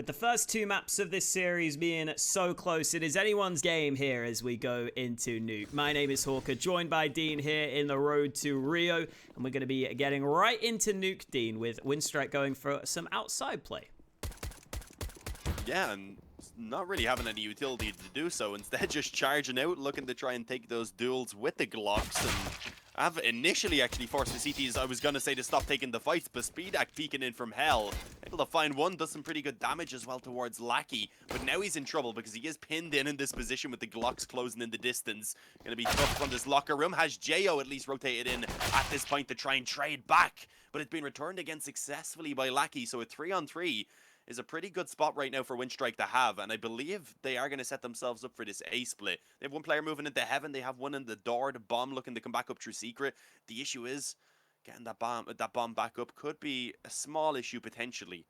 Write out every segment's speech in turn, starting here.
With the first two maps of this series being so close, it is anyone's game here as we go into Nuke. My name is Hawker, joined by Dean here in the road to Rio, and we're going to be getting right into Nuke, Dean, with Winstrike going for some outside play. Yeah, and not really having any utility to do so. Instead, just charging out, looking to try and take those duels with the Glocks. And I've initially actually forced the CTs, I was going to say, to stop taking the fights, but Speedak peeking in from hell. Able to find one, does some pretty good damage as well towards Lackey. But now he's in trouble because he is pinned in this position with the Glocks closing in the distance. Going to be tough from this locker room. Has Jo at least rotated in at this point to try and trade back. But it's been returned again successfully by Lackey. So a 3-on-3 is a pretty good spot right now for Winstrike to have, and I believe they are going to set themselves up for this A split. They have one player moving into heaven, they have one in the door, the bomb looking to come back up through secret. The issue is getting that bomb back up could be a small issue potentially.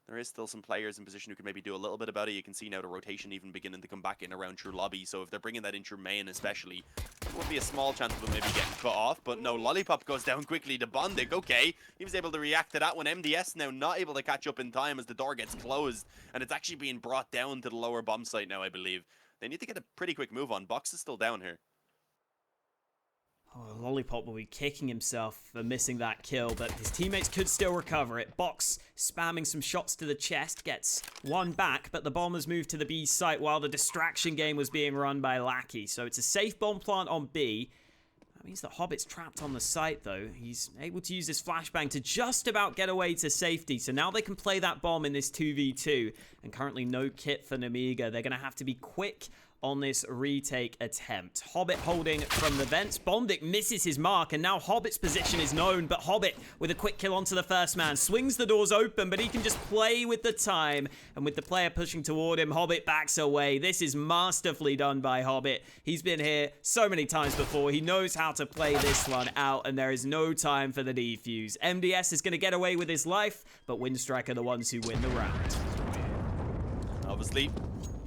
There is still some players in position who can maybe do a little bit about it. You can see now the rotation even beginning to come back in around true lobby, so if they're bringing that in through main especially, there would be a small chance of them maybe getting cut off, but no, Lollipop goes down quickly to Bondic. Okay, he was able to react to that one. MDS now not able to catch up in time as the door gets closed, and it's actually being brought down to the lower bomb site now, I believe. They need to get a pretty quick move on. Box is still down here. Oh, Lollipop will be kicking himself for missing that kill, but his teammates could still recover it. Box spamming some shots to the chest, gets one back, but the bomb has moved to the B site while the distraction game was being run by Lackey. So it's a safe bomb plant on B. That means that Hobbit's trapped on the site, though. He's able to use this flashbang to just about get away to safety. So now they can play that bomb in this 2v2. And currently no kit for Nemiga. They're going to have to be quick on this retake attempt. Hobbit holding from the vents. Bondic misses his mark, and now Hobbit's position is known, but Hobbit with a quick kill onto the first man. Swings the doors open, but he can just play with the time, and with the player pushing toward him, Hobbit backs away. This is masterfully done by Hobbit. He's been here so many times before. He knows how to play this one out, and there is no time for the defuse. MDS is going to get away with his life, but Winstrike are the ones who win the round. Obviously,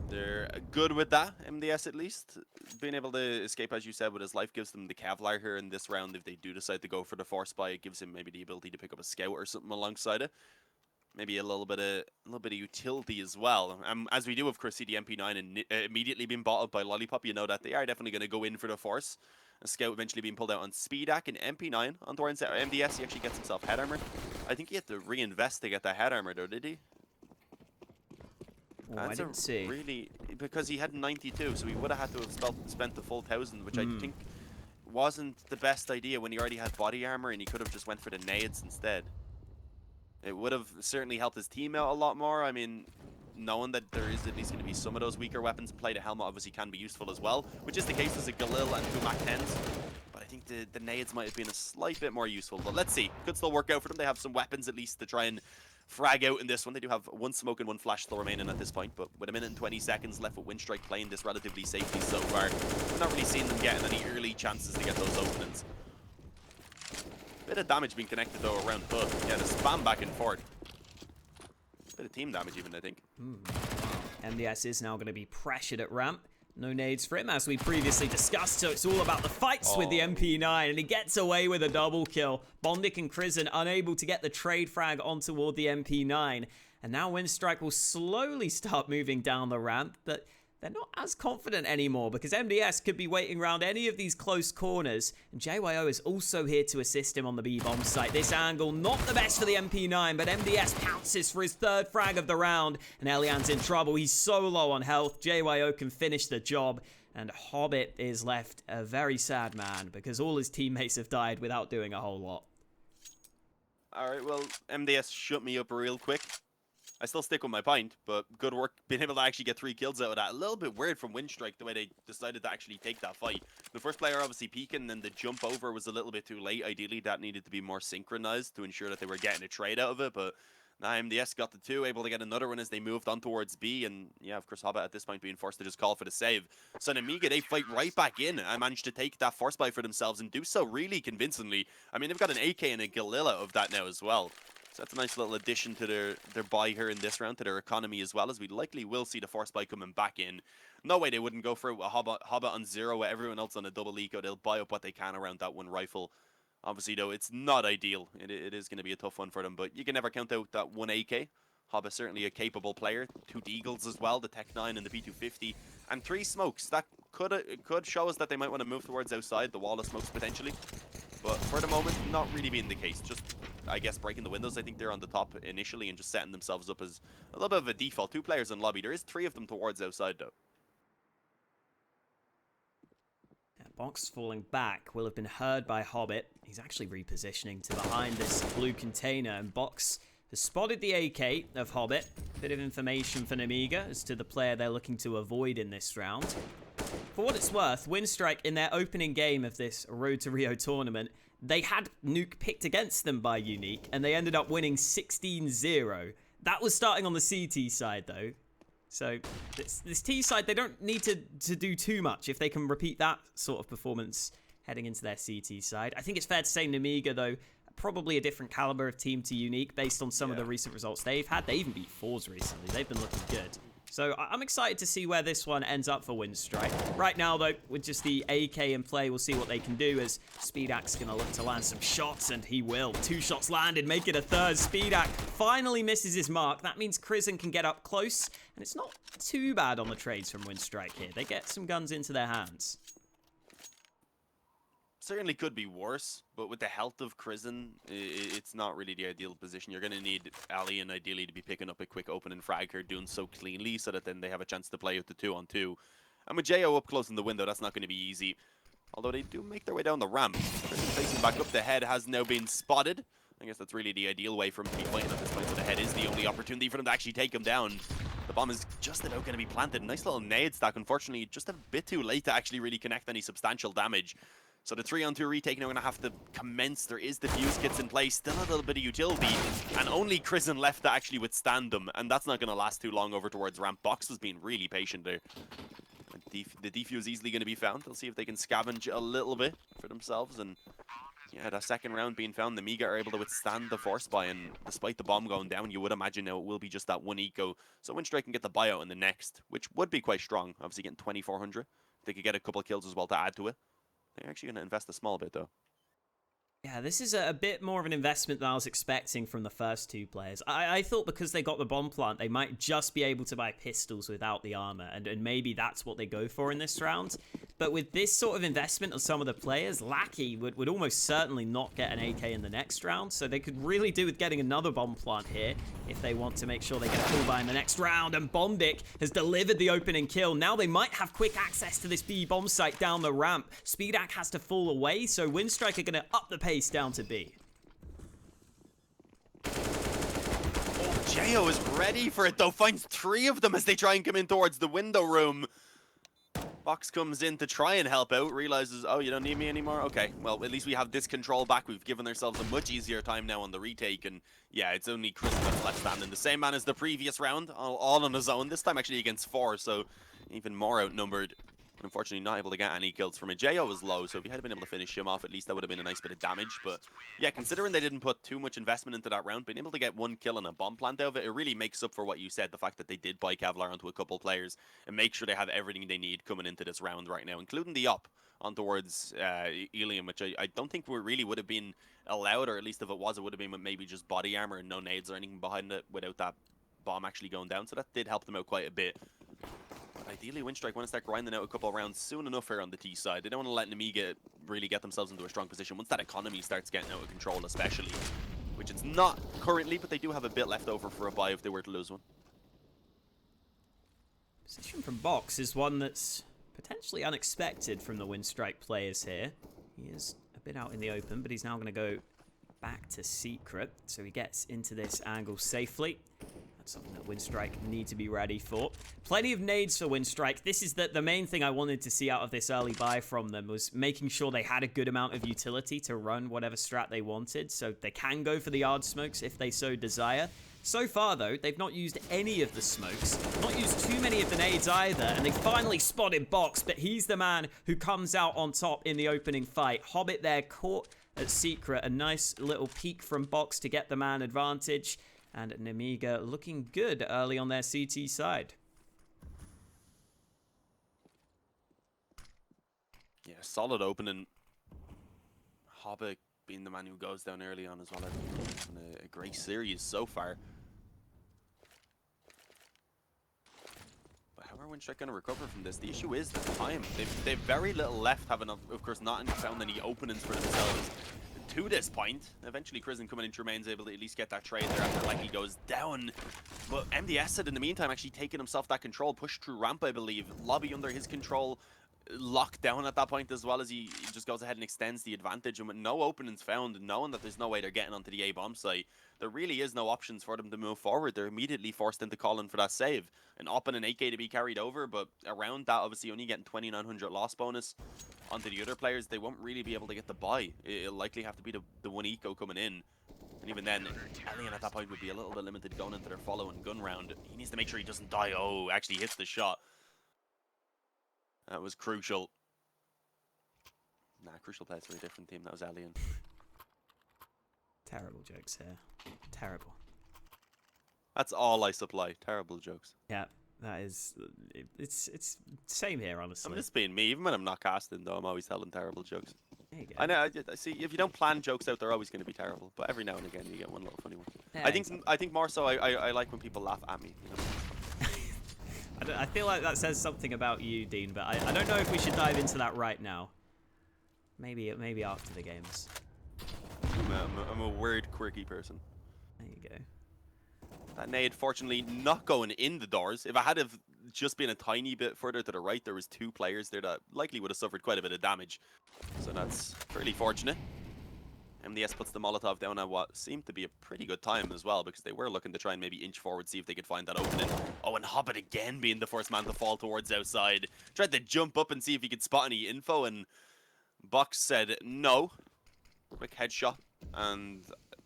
they're good with that, MDS at least. Being able to escape, as you said, with his life gives them the Kevlar here in this round. If they do decide to go for the force buy, it gives him maybe the ability to pick up a scout or something alongside it. Maybe a little bit of utility as well. As we do, of course, see the MP9 and immediately being bought up by Lollipop, you know that they are definitely going to go in for the force. A scout eventually being pulled out on Speedak and MP9 on towards MDS. He actually gets himself head armor. I think he had to reinvest to get that head armor, though, did he? Oh, I didn't see. Really, because he had 92, so he would have had to have spent the full 1,000, which I think wasn't the best idea when he already had body armor and he could have just went for the nades instead. It would have certainly helped his team out a lot more. I mean, knowing that there is at least going to be some of those weaker weapons in play, the helmet obviously can be useful as well, which is the case with the Galil and 2 Mac 10s. But I think the nades might have been a slight bit more useful. But let's see. Could still work out for them. They have some weapons at least to try and frag out in this one. They do have one smoke and one flash still remaining at this point, but with a minute and 20 seconds left with Winstrike playing this relatively safely so far, we're not really seeing them getting any early chances to get those openings. Bit of damage being connected though around Hood. Yeah, the spam back and forth. Bit of team damage even, I think. MDS is now going to be pressured at ramp. No nades for him, as we previously discussed, so it's all about the fights with the MP9, and he gets away with a double kill. Bondic and Krisen unable to get the trade frag on toward the MP9, and now Winstrike will slowly start moving down the ramp, but they're not as confident anymore because MDS could be waiting around any of these close corners, and JYO is also here to assist him on the B-bomb site. This angle, not the best for the MP9, but MDS pounces for his third frag of the round, and Elian's in trouble. He's so low on health. JYO can finish the job, and Hobbit is left a very sad man because all his teammates have died without doing a whole lot. Alright, well, MDS shut me up real quick. I still stick with my point, but good work being able to actually get 3 kills out of that. A little bit weird from Winstrike the way they decided to actually take that fight. The first player obviously peeking, and then the jump over was a little bit too late. Ideally, that needed to be more synchronized to ensure that they were getting a trade out of it, but now MDS got the 2, able to get another one as they moved on towards B, and yeah, of course, Hobbit at this point being forced to just call for the save. So Nemiga, they fight right back in and managed to take that force buy for themselves and do so really convincingly. I mean, they've got an AK and a Galila of that now as well. So that's a nice little addition to their buy here in this round, to their economy as well, as we likely will see the force buy coming back in. No way they wouldn't go for it with Hobbit on 0 with everyone else on a double eco. They'll buy up what they can around that one rifle. Obviously, though, it's not ideal. It is going to be a tough one for them, but you can never count out that one AK. Hobbit certainly a capable player. 2 Deagles as well, the Tech 9 and the P250. And 3 smokes. That could show us that they might want to move towards outside, the wall of smokes potentially. But for the moment, not really being the case. Just, I guess, breaking the windows. I think they're on the top initially and just setting themselves up as a little bit of a default. 2 players in lobby. There is 3 of them towards outside, though. Yeah, Box falling back will have been heard by Hobbit. He's actually repositioning to behind this blue container, and Box has spotted the AK of Hobbit. Bit of information for Nemiga as to the player they're looking to avoid in this round. For what it's worth, Winstrike, in their opening game of this Road to Rio tournament, they had Nuke picked against them by Unique, and they ended up winning 16-0. That was starting on the CT side, though. So this T side, they don't need to do too much if they can repeat that sort of performance heading into their CT side. I think it's fair to say Nemiga, though, probably a different caliber of team to Unique based on some of the recent results they've had. They even beat Fours recently. They've been looking good. So I'm excited to see where this one ends up for Winstrike. Right now, though, with just the AK in play, we'll see what they can do as Speedak's going to look to land some shots, and he will. 2 shots landed, make it a third. Speedak finally misses his mark. That means Krizen can get up close, and it's not too bad on the trades from Winstrike here. They get some guns into their hands. Certainly could be worse, but with the health of Krizen, it's not really the ideal position. You're going to need Ali and ideally to be picking up a quick open and frag here, doing so cleanly so that then they have a chance to play with the 2-on-2. And with Jo up close in the window, that's not going to be easy. Although they do make their way down the ramp. Krizen facing back up, the head has now been spotted. I guess that's really the ideal way for him to be playing at this point, so the head is the only opportunity for them to actually take him down. The bomb is just about going to be planted. Nice little nade stack, unfortunately, just a bit too late to actually really connect any substantial damage. So the 3-on-2 retake now going to have to commence. There is the fuse kits in place, still a little bit of utility, and only Krizen left to actually withstand them, and that's not going to last too long over towards ramp. Box has been really patient there. The defuse easily going to be found. They'll see if they can scavenge a little bit for themselves, and yeah, that second round being found, the Nemiga are able to withstand the force buy, and despite the bomb going down, you would imagine now it will be just that 1 eco. So Winstrike can get the buyout in the next, which would be quite strong. Obviously getting 2,400. They could get a couple kills as well to add to it. They're actually going to invest a small bit, though. Yeah, this is a bit more of an investment than I was expecting from the first 2 players. I thought because they got the bomb plant, they might just be able to buy pistols without the armor, and maybe that's what they go for in this round. But with this sort of investment of some of the players, Lackey would almost certainly not get an AK in the next round, so they could really do with getting another bomb plant here if they want to make sure they get a full buy in the next round. And Bombic has delivered the opening kill. Now they might have quick access to this B bomb site down the ramp. Speedak has to fall away, so Winstrike are going to up the pace down to B. Oh, Jo is ready for it, though. Finds 3 of them as they try and come in towards the window room. Box comes in to try and help out, realizes, oh, you don't need me anymore? Okay, well, at least we have this control back. We've given ourselves a much easier time now on the retake, and yeah, it's only Krizen that's left standing. The same man as the previous round, all on his own, this time actually against 4, so even more outnumbered. Unfortunately, not able to get any kills from it. Jo was low, so if he had been able to finish him off, at least that would have been a nice bit of damage. But yeah, considering they didn't put too much investment into that round, being able to get 1 kill and a bomb plant out of it, it really makes up for what you said, the fact that they did buy Kevlar onto a couple players and make sure they have everything they need coming into this round right now, including the up on towards Elium, which I don't think really would have been allowed, or at least if it was, it would have been with maybe just body armor and no nades or anything behind it without that bomb actually going down. So that did help them out quite a bit. Ideally, Winstrike want to start grinding out a couple of rounds soon enough here on the T side. They don't want to let Nemiga really get themselves into a strong position once that economy starts getting out of control, especially. Which it's not currently, but they do have a bit left over for a buy if they were to lose one. Position from Box is one that's potentially unexpected from the Winstrike players here. He is a bit out in the open, but he's now going to go back to Secret, so he gets into this angle safely. That's something that Winstrike need to be ready for. Plenty of nades for Winstrike. This is the main thing I wanted to see out of this early buy from them, was making sure they had a good amount of utility to run whatever strat they wanted, so they can go for the yard smokes if they so desire. So far, though, they've not used any of the smokes, not used too many of the nades either, and they finally spotted Box, but he's the man who comes out on top in the opening fight. Hobbit there caught at Secret. A nice little peek from Box to get the man advantage. And Nemiga looking good early on their CT side. Yeah, solid opening. Hobbit being the man who goes down early on as well. A great series so far. Winstrike going to recover from this? The issue is the time. They've very little left, having, of course, not found any openings for themselves to this point. Eventually, Crism coming in, Tremaine's able to at least get that trade there after Likely goes down. But MDS had, in the meantime, actually taken himself that control, pushed through ramp, I believe. Lobby under his control, locked down at that point as well, as he just goes ahead and extends the advantage. And with no openings found, knowing that there's no way they're getting onto the A-bomb site, there really is no options for them to move forward. They're immediately forced into calling for that save. An op and an 8k to be carried over, but around that, obviously only getting 2900 loss bonus onto the other players, they won't really be able to get the buy. It'll likely have to be the one eco coming in. And even then, Alien at that point would be a little bit limited going into their follow and gun round. He needs to make sure he doesn't die. Oh, actually hits the shot. That was crucial. Nah, Crucial plays for a different team. That was Alien. Terrible jokes here. Terrible. That's all I supply. Terrible jokes. Yeah, that is... It's same here, honestly. I'm just being me. Even when I'm not casting, though, I'm always telling terrible jokes. There you go. I know. I see. If you don't plan jokes out, they're always going to be terrible. But every now and again, you get one little funny one. Yeah, I think more so, I like when people laugh at me. You know? I feel like that says something about you, Dean, but I don't know if we should dive into that right now. Maybe after the games. I'm a weird, quirky person. There you go. That nade, fortunately, not going in the doors. If I had have just been a tiny bit further to the right, there was two players there that likely would have suffered quite a bit of damage. So that's fairly fortunate. MDS puts the Molotov down at what seemed to be a pretty good time as well, because they were looking to try and maybe inch forward, see if they could find that opening. Oh, and Hobbit again being the first man to fall towards outside. Tried to jump up and see if he could spot any info, and Box said no. Quick headshot. And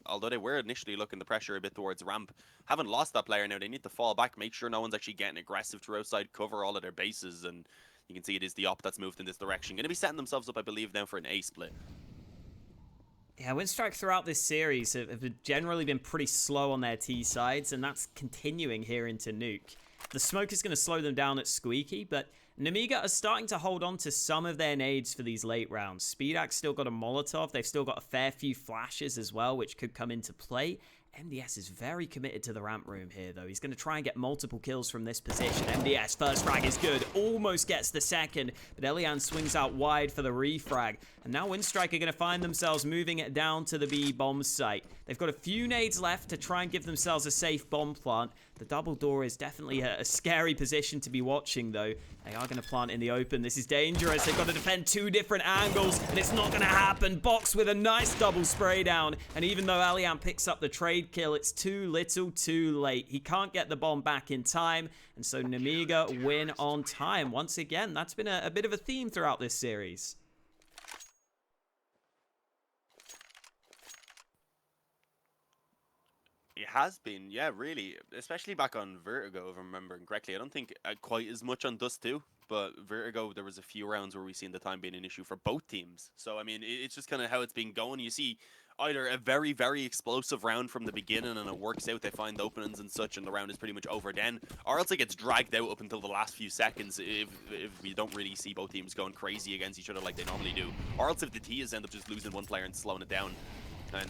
although they were initially looking to pressure a bit towards ramp, haven't lost that player now. They need to fall back, make sure no one's actually getting aggressive through outside, cover all of their bases, and you can see it is the op that's moved in this direction. Going to be setting themselves up, I believe, now for an A split. Yeah, Winstrike throughout this series have generally been pretty slow on their T sides, and that's continuing here into Nuke. The smoke is going to slow them down at Squeaky, but Nemiga are starting to hold on to some of their nades for these late rounds. Speedax still got a Molotov. They've still got a fair few flashes as well, which could come into play. MDS is very committed to the ramp room here, though. He's going to try and get multiple kills from this position. MDS, first frag is good. Almost gets the second, but Elian swings out wide for the refrag. And now Winstrike are going to find themselves moving it down to the B bomb site. They've got a few nades left to try and give themselves a safe bomb plant. The double door is definitely a scary position to be watching, though. They are going to plant in the open. This is dangerous. They've got to defend two different angles, and it's not going to happen. Box with a nice double spray down. And even though Elian picks up the trade kill, it's too little too late. He can't get the bomb back in time, and so Nemiga win on time. Once again, that's been a bit of a theme throughout this series. It has been, yeah, really. Especially back on Vertigo, if I'm remembering correctly. I don't think quite as much on Dust 2, but Vertigo, there was a few rounds where we've seen the time being an issue for both teams. So, I mean, it's just kind of how it's been going. You see either a very, very explosive round from the beginning and it works out, they find openings and such, and the round is pretty much over then, or else it gets dragged out up until the last few seconds if we don't really see both teams going crazy against each other like they normally do. Or else if the T's end up just losing one player and slowing it down. And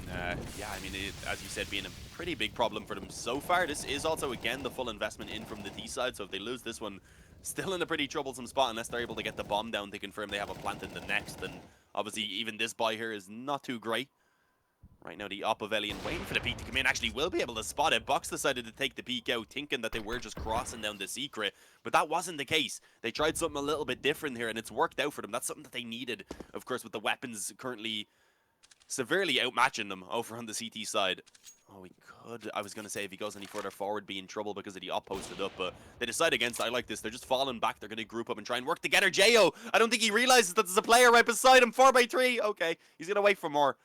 yeah, I mean, as you said, being a pretty big problem for them so far. This is also, again, the full investment in from the D side. So if they lose this one, still in a pretty troublesome spot unless they're able to get the bomb down to confirm they have a plant in the next. And obviously, even this buy here is not too great. Right now, the op of Elian waiting for the peek to come in. Actually, will be able to spot it. Box decided to take the peek out, thinking that they were just crossing down the secret. But that wasn't the case. They tried something a little bit different here, and it's worked out for them. That's something that they needed, of course, with the weapons currently severely outmatching them over on the CT side. Oh, we could. I was going to say if he goes any further forward, be in trouble because of the op posted up, but they decide against it. I like this. They're just falling back. They're going to group up and try and work together. Jo, I don't think he realizes that there's a player right beside him. 4x3. Okay, he's going to wait for more.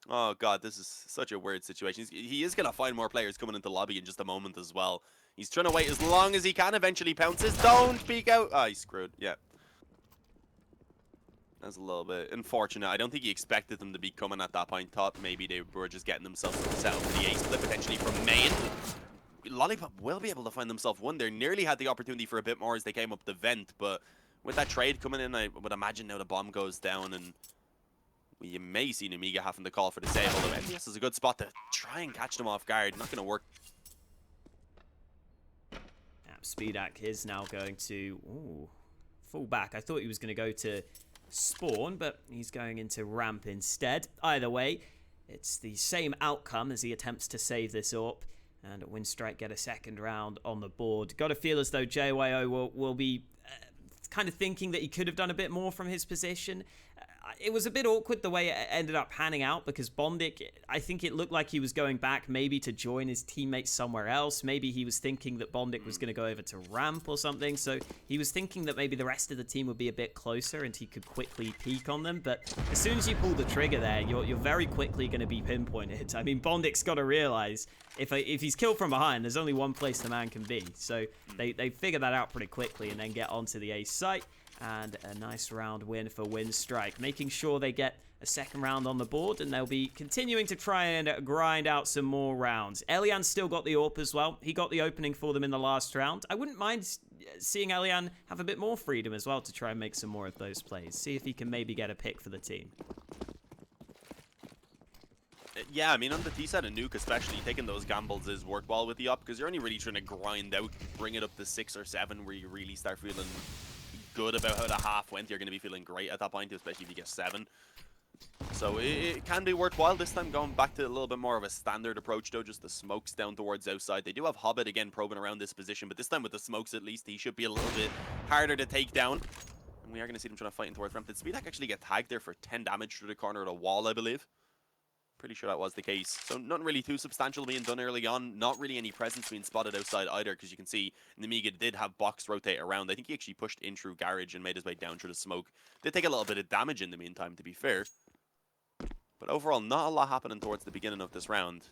Oh, God, this is such a weird situation. He is going to find more players coming into lobby in just a moment as well. He's trying to wait as long as he can. Eventually pounces. Don't peek out. Ah, he's screwed. Yeah. That's a little bit unfortunate. I don't think he expected them to be coming at that point. Thought maybe they were just getting themselves set up for the A split potentially from main. Lollipop will be able to find themselves one there. Nearly had the opportunity for a bit more as they came up the vent, but with that trade coming in, I would imagine now the bomb goes down and we may see Nemiga having to call for the save. Although MDS is a good spot to try and catch them off guard. Not going to work. Yeah, Speedak is now going to fall back. I thought he was going to go to spawn, but he's going into ramp instead. Either way, it's the same outcome as he attempts to save this AWP, and Winstrike get a second round on the board. Got to feel as though JYO will be kind of thinking that he could have done a bit more from his position. It was a bit awkward the way it ended up panning out, because Bondik, I think it looked like he was going back maybe to join his teammates somewhere else. Maybe he was thinking that Bondik was going to go over to ramp or something, so he was thinking that maybe the rest of the team would be a bit closer and he could quickly peek on them. But as soon as you pull the trigger there, you're very quickly going to be pinpointed. I mean, Bondik's got to realize if he's killed from behind, there's only one place the man can be. So they figure that out pretty quickly and then get onto the A site. And a nice round win for Winstrike, making sure they get a second round on the board, and they'll be continuing to try and grind out some more rounds. Elian's still got the AWP as well. He got the opening for them in the last round. I wouldn't mind seeing Elian have a bit more freedom as well to try and make some more of those plays. See if he can maybe get a pick for the team. Yeah, I mean, on the T side of Nuke especially, taking those gambles is worthwhile with the up, because you're only really trying to grind out, bring it up to 6 or 7 where you really start feeling good about how the half went. You're going to be feeling great at that point, especially if you get 7. So it can be worthwhile this time, going back to a little bit more of a standard approach though, just the smokes down towards outside. They do have Hobbit again probing around this position, but this time with the smokes at least, he should be a little bit harder to take down. And we are going to see them trying to fight in towards ramp. Did Speedak actually get tagged there for 10 damage through the corner of the wall, I believe? Pretty sure that was the case. So nothing really too substantial being done early on. Not really any presence being spotted outside either, because you can see Nemiga did have box rotate around. I think he actually pushed in through garage and made his way down through the smoke. Did take a little bit of damage in the meantime, to be fair. But overall, not a lot happening towards the beginning of this round.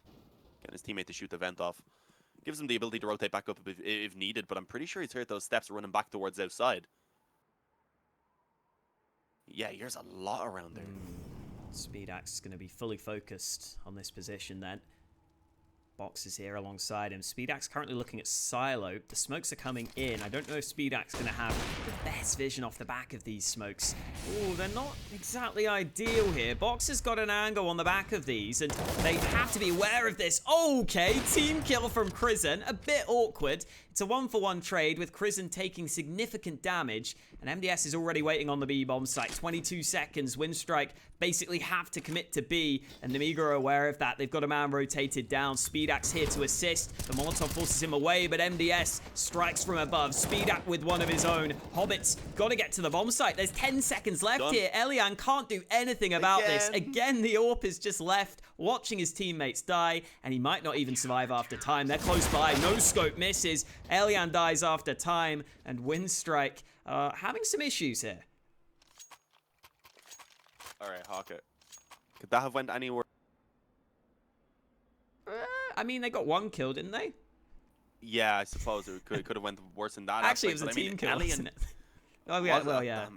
Getting his teammate to shoot the vent off. Gives him the ability to rotate back up if needed, but I'm pretty sure he's heard those steps running back towards outside. Yeah, here's a lot around there. Speedax is going to be fully focused on this position then. Box is here alongside him. Speedax currently looking at Silo. The smokes are coming in. I don't know if Speedax going to have the best vision off the back of these smokes. Oh, they're not exactly ideal here. Box has got an angle on the back of these, and they have to be aware of this. Okay, team kill from Crizzen. A bit awkward. It's a 1-for-1 trade with Crizzen taking significant damage, and MDS is already waiting on the B bomb site. 22 seconds. Winstrike basically have to commit to B, and Nemiga are aware of that. They've got a man rotated down. Speedax here to assist. The Molotov forces him away, but MDS strikes from above. Speedak with one of his own. Hobbit's got to get to the bomb site. There's 10 seconds left here. Elian can't do anything about this. Again, the AWP is just left watching his teammates die, and he might not even survive after time. They're close by. No scope misses. Elian dies after time, and Winstrike having some issues here. Alright, Hawkett. Could that have went anywhere? I mean, they got one kill, didn't they? Yeah, I suppose it could have went worse than that. Actually, it was a team kill, wasn't it? Oh, yeah, well, yeah.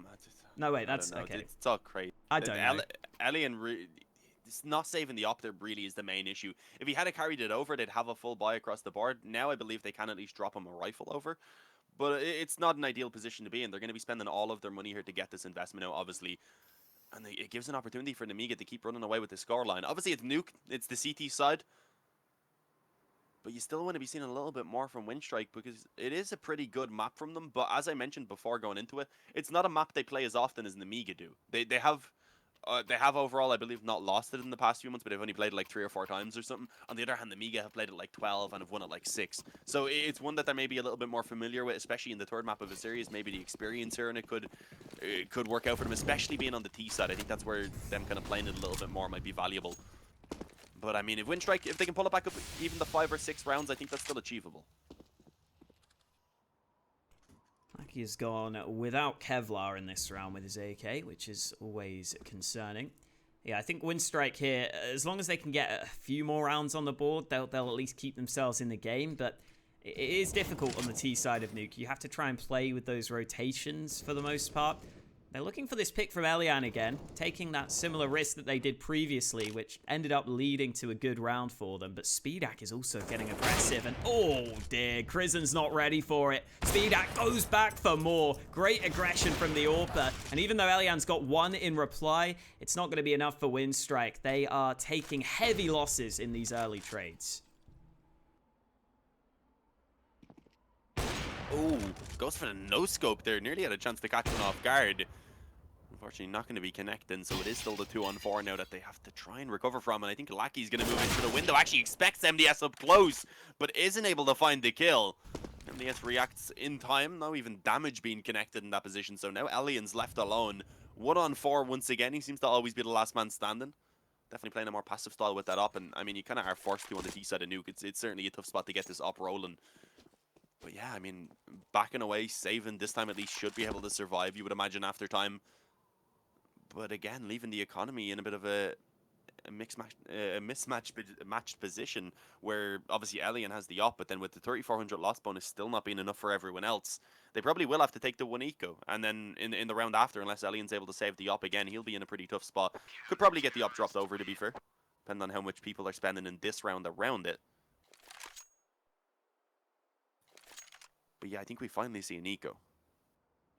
No, wait, that's okay. It's all crazy. I don't know. Elian, it's not saving the op there really is the main issue. If he had carried it over, they'd have a full buy across the board. Now I believe they can at least drop him a rifle over. But it's not an ideal position to be in. They're going to be spending all of their money here to get this investment out, obviously. And it gives an opportunity for Nemiga to keep running away with the scoreline. Obviously, it's Nuke. It's the CT side. But you still want to be seeing a little bit more from Winstrike, because it is a pretty good map from them. But as I mentioned before going into it, it's not a map they play as often as Nemiga do. They have overall, I believe, not lost it in the past few months, but they've only played it like 3 or 4 times or something. On the other hand, Nemiga have played it like 12 and have won it like 6. So it's one that they're maybe a little bit more familiar with, especially in the third map of a series. Maybe the experience here, and it could work out for them, especially being on the T side. I think that's where them kind of playing it a little bit more might be valuable. But I mean, if Winstrike, if they can pull it back up even the 5 or 6 rounds, I think that's still achievable. He's gone without Kevlar in this round with his AK, which is always concerning. Yeah, I think Winstrike here, as long as they can get a few more rounds on the board, they'll at least keep themselves in the game. But it is difficult on the T side of Nuke. You have to try and play with those rotations for the most part. They're looking for this pick from Elian again, taking that similar risk that they did previously, which ended up leading to a good round for them. But Speedak is also getting aggressive, and oh dear, Crizzen's not ready for it. Speedak goes back for more. Great aggression from the AWPer, and even though Elian's got 1 in reply, it's not going to be enough for Winstrike. They are taking heavy losses in these early trades. Oh, goes for the no-scope there. Nearly had a chance to catch one off guard. Unfortunately, not going to be connecting, so it is still the 2-on-4 now that they have to try and recover from. And I think Lucky's going to move into the window. Actually expects MDS up close, but isn't able to find the kill. MDS reacts in time. No even damage being connected in that position. So now Alien's left alone. 1-on-4 once again. He seems to always be the last man standing. Definitely playing a more passive style with that up. And I mean, you kind of are forced to on the D side of Nuke. It's certainly a tough spot to get this up rolling. But yeah, I mean, backing away, saving this time at least should be able to survive, you would imagine, after time. But again, leaving the economy in a bit of a matched position where obviously Alien has the op, but then with the 3,400 loss bonus still not being enough for everyone else, they probably will have to take the 1 eco. And then in the round after, unless Alien's able to save the op again, he'll be in a pretty tough spot. Could probably get the op dropped over, to be fair, depending on how much people are spending in this round around it. But yeah, I think we finally see an eco.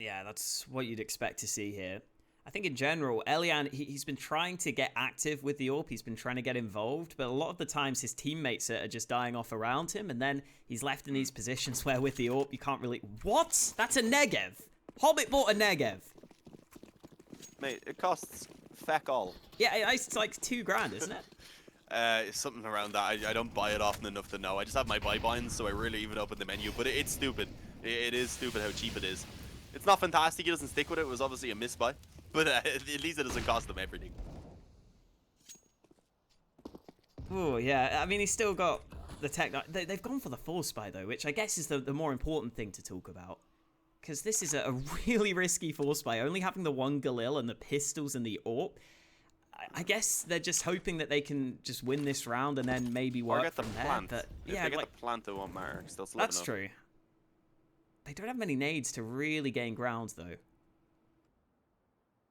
Yeah, that's what you'd expect to see here. I think in general, Elian, he's been trying to get active with the AWP. He's been trying to get involved, but a lot of the times his teammates are just dying off around him, and then he's left in these positions where with the AWP, you can't really... What? That's a Negev. Hobbit bought a Negev. Mate, it costs feck all. Yeah, it's like $2,000, isn't it? Something around that. I don't buy it often enough to know. I just have my buy binds, so I rarely even open the menu, but it's stupid. It is stupid how cheap it is. It's not fantastic. He doesn't stick with it. It was obviously a misbuy. But at least it doesn't cost them everything. Oh, yeah. I mean, he's still got the tech. They've gone for the force buy, though, which I guess is the more important thing to talk about. Because this is a really risky force buy. Only having the 1 Galil and the pistols and the AWP. I guess they're just hoping that they can just win this round and then maybe work from there. But, yeah, if they get the plant, it won't matter. Still that's true. They don't have many nades to really gain ground, though.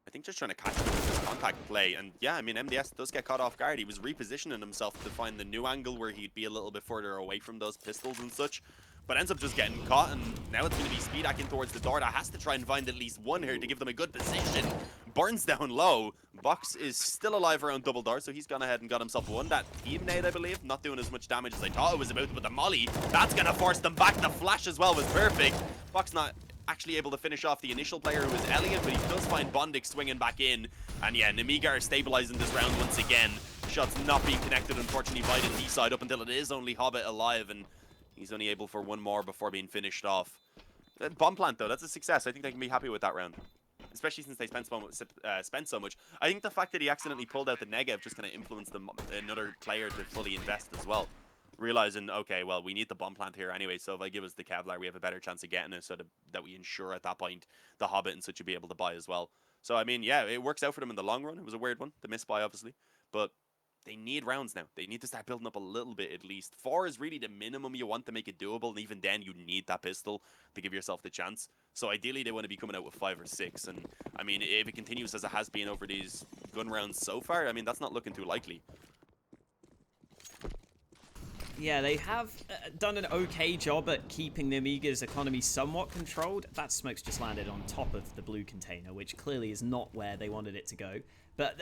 I think just trying to catch him with this contact play. And yeah, I mean, MDS does get caught off guard. He was repositioning himself to find the new angle where he'd be a little bit further away from those pistols and such. But ends up just getting caught, and now it's going to be Speed hacking towards the door. That has to try and find at least one here to give them a good position. Burns down low. Box is still alive around double door, so he's gone ahead and got himself one. That team nade, I believe, not doing as much damage as I thought it was about, but the molly, that's going to force them back. The flash as well was perfect. Box not actually able to finish off the initial player who was Elliot, but he does find Bondic swinging back in. And yeah, Nemiga are stabilizing this round once again. Shots not being connected, unfortunately, by the D side up until it is only Hobbit alive, and he's only able for one more before being finished off. Bomb plant, though, that's a success. I think they can be happy with that round, especially since they spent so much. I think the fact that he accidentally pulled out the Negev just kind of influenced another player to fully invest as well. Realizing, okay, well, we need the bomb plant here anyway, so if I give us the Kevlar, we have a better chance of getting it, so that we ensure at that point the Hobbit and such will be able to buy as well. So, I mean, yeah, it works out for them in the long run. It was a weird one, the misbuy, obviously, but they need rounds now. They need to start building up a little bit at least. 4 is really the minimum you want to make it doable, and even then you need that pistol to give yourself the chance. So ideally they want to be coming out with 5 or 6, and I mean, if it continues as it has been over these gun rounds so far, I mean, that's not looking too likely. Yeah, they have done an okay job at keeping Nemiga's economy somewhat controlled. That smoke's just landed on top of the blue container, which clearly is not where they wanted it to go. But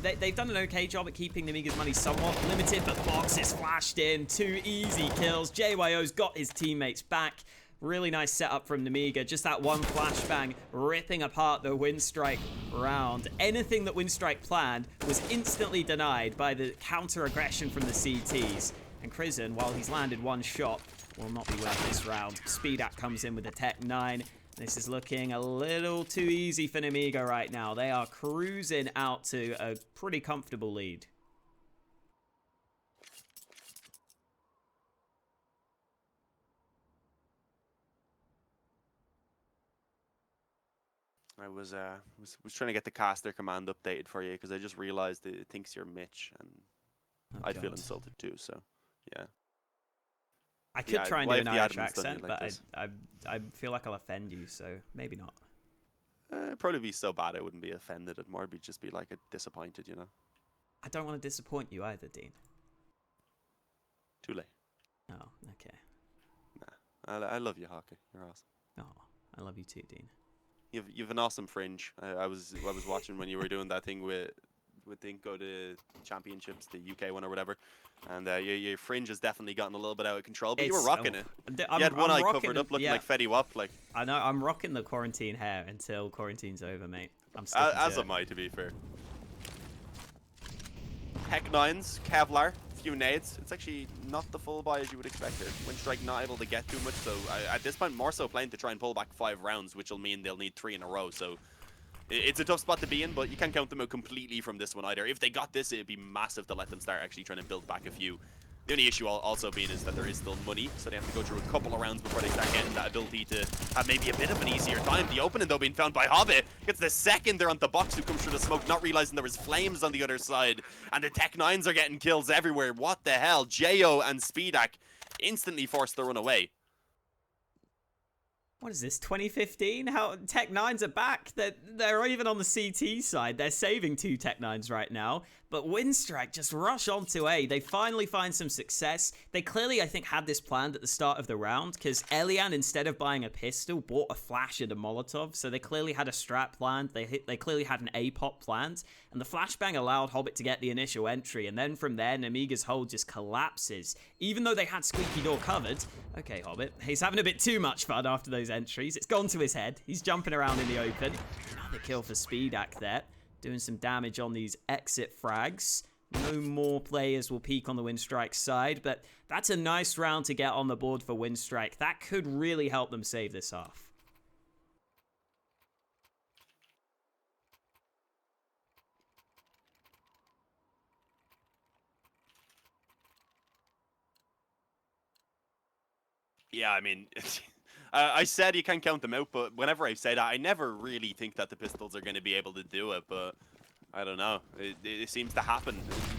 they've done an okay job at keeping Nemiga's money somewhat limited, but Box is flashed in. 2 easy kills. JYO's got his teammates back. Really nice setup from Nemiga. Just that one flashbang ripping apart the Winstrike round. Anything that Winstrike planned was instantly denied by the counter-aggression from the CTs. And Crizzen, while he's landed one shot, will not be worth this round. Speedak comes in with the Tech 9. This is looking a little too easy for Nemiga right now. They are cruising out to a pretty comfortable lead. I was trying to get the caster command updated for you because I just realized it thinks you're Mitch, and I'd feel insulted too, so yeah. I could try and do an Irish accent, like, but I feel like I'll offend you, so maybe not. It'd probably be so bad I wouldn't be offended. It'd more just be like a disappointed, you know. I don't want to disappoint you either, Dean. Too late. Oh, okay. Nah, I love you, Hockey. You're awesome. Oh, I love you too, Dean. You've an awesome fringe. I was watching when you were doing that thing with would think go to championships, the UK one or whatever. And your fringe has definitely gotten a little bit out of control, but you were rocking it. You had one eye covered up looking like Fetty Wap. Like, I know, I'm rocking the quarantine hair until quarantine's over, mate. I'm sticking to as am I, to be fair. Tech 9s, Kevlar, few nades. It's actually not the full buy as you would expect it. Winstrike not able to get too much, so at this point more so playing to try and pull back 5 rounds, which will mean they'll need 3 in a row. So it's a tough spot to be in, but you can't count them out completely from this one either. If they got this, it'd be massive to let them start actually trying to build back a few. The only issue also being is that there is still money, so they have to go through a couple of rounds before they start getting that ability to have maybe a bit of an easier time. The opening, though, being found by Hobbit. Gets the second there on the box who comes through the smoke, not realizing there was flames on the other side. And the Tech 9s are getting kills everywhere. What the hell? Jo and Speedak instantly forced to run away. What is this, 2015? How Tech 9s are back. They're even on the CT side. They're saving 2 Tech 9s right now. But Winstrike just rush onto A. They finally find some success. They clearly, I think, had this planned at the start of the round, because Elian, instead of buying a pistol, bought a flash and a Molotov. So they clearly had a strat planned. They clearly had an A-pop planned. And the flashbang allowed Hobbit to get the initial entry. And then from there, Nemiga's hold just collapses. Even though they had Squeaky Door covered. Okay, Hobbit. He's having a bit too much fun after those entries. It's gone to his head. He's jumping around in the open. Another kill for Speedak there. Doing some damage on these exit frags. No more players will peek on the Winstrike side, but that's a nice round to get on the board for Winstrike. That could really help them save this half. Yeah, I mean, I said you can't count them out, but whenever I say that, I never really think that the pistols are going to be able to do it, but I don't know. It seems to happen.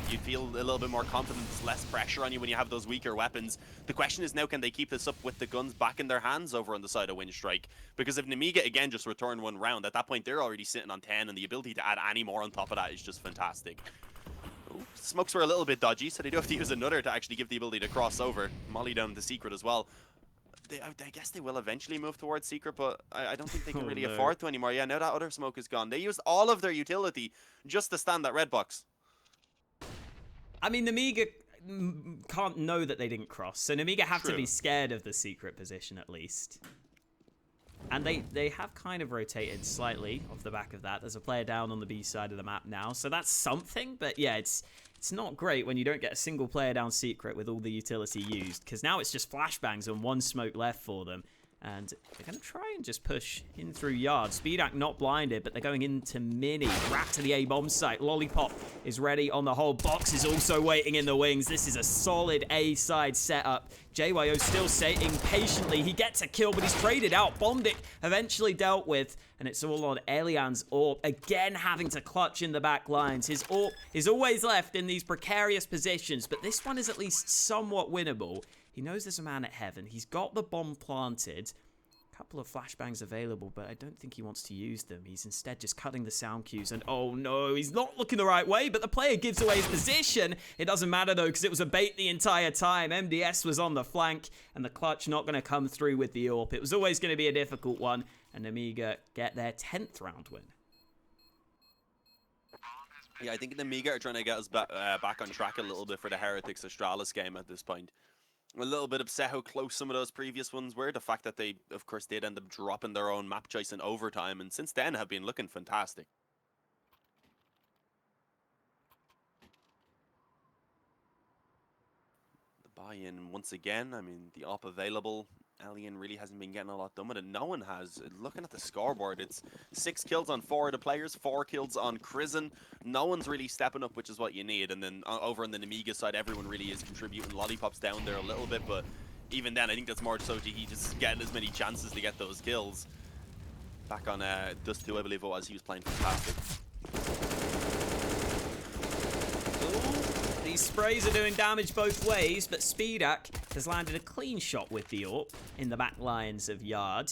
You feel a little bit more confidence, less pressure on you when you have those weaker weapons. The question is now, can they keep this up with the guns back in their hands over on the side of Winstrike? Because if Nemiga, again, just return 1 round, at that point, they're already sitting on 10, and the ability to add any more on top of that is just fantastic. Ooh, smokes were a little bit dodgy, so they do have to use another to actually give the ability to cross over. Molly down the secret as well. I guess they will eventually move towards secret, but I don't think they can really afford to anymore. Yeah, now that other smoke is gone. They used all of their utility just to stand that red box. I mean, Nemiga can't know that they didn't cross, so Nemiga have to be scared of the secret position at least. And they have kind of rotated slightly off the back of that. There's a player down on the B side of the map now, so that's something, but yeah, it's not great when you don't get a single player down secret with all the utility used, because now it's just flashbangs and 1 smoke left for them. And they're going to try and just push in through yard. Speedak not blinded, but they're going into mini. Wrapped to the A-bomb site. Lollipop is ready on the whole. Box is also waiting in the wings. This is a solid A-side setup. JYO still sitting patiently. He gets a kill, but he's traded out. Bombic eventually dealt with, and it's all on Elian's AWP. Again, having to clutch in the back lines. His AWP is always left in these precarious positions, but this one is at least somewhat winnable. He knows there's a man at heaven. He's got the bomb planted. A couple of flashbangs available, but I don't think he wants to use them. He's instead just cutting the sound cues, and oh no, he's not looking the right way, but the player gives away his position. It doesn't matter though, because it was a bait the entire time. MDS was on the flank, and the clutch not going to come through with the AWP. It was always going to be a difficult one, and Nemiga get their 10th round win. Yeah, I think Nemiga are trying to get us back on track a little bit for the Heretics Astralis game at this point. A little bit upset how close some of those previous ones were. The fact that they, of course, did end up dropping their own map choice in overtime, and since then have been looking fantastic. The buy-in once again. I mean, the AWP available. Alien really hasn't been getting a lot done with it. No one has. Looking at the scoreboard, it's 6 kills on 4 of the players, 4 kills on Crizzen. No one's really stepping up, which is what you need. And then over on the Nemiga side, everyone really is contributing. Lollipop's down there a little bit, but even then, I think that's more so he just getting as many chances to get those kills. Back on Dust 2, I believe it was, he was playing fantastic. These sprays are doing damage both ways, but Speedak has landed a clean shot with the AWP in the back lines of yard.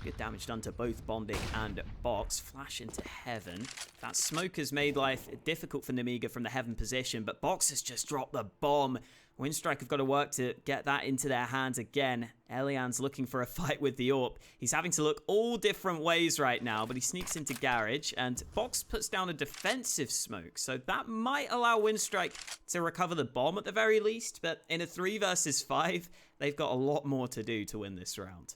Good damage done to both Bombic and Box. Flash into heaven. That smoke has made life difficult for Nemiga from the heaven position, but Box has just dropped the bomb Winstrike have got to work to get that into their hands again. Elian's looking for a fight with the AWP. He's having to look all different ways right now, but he sneaks into Garage, and Box puts down a defensive smoke, so that might allow Winstrike to recover the bomb at the very least, but in a 3 versus 5, they've got a lot more to do to win this round.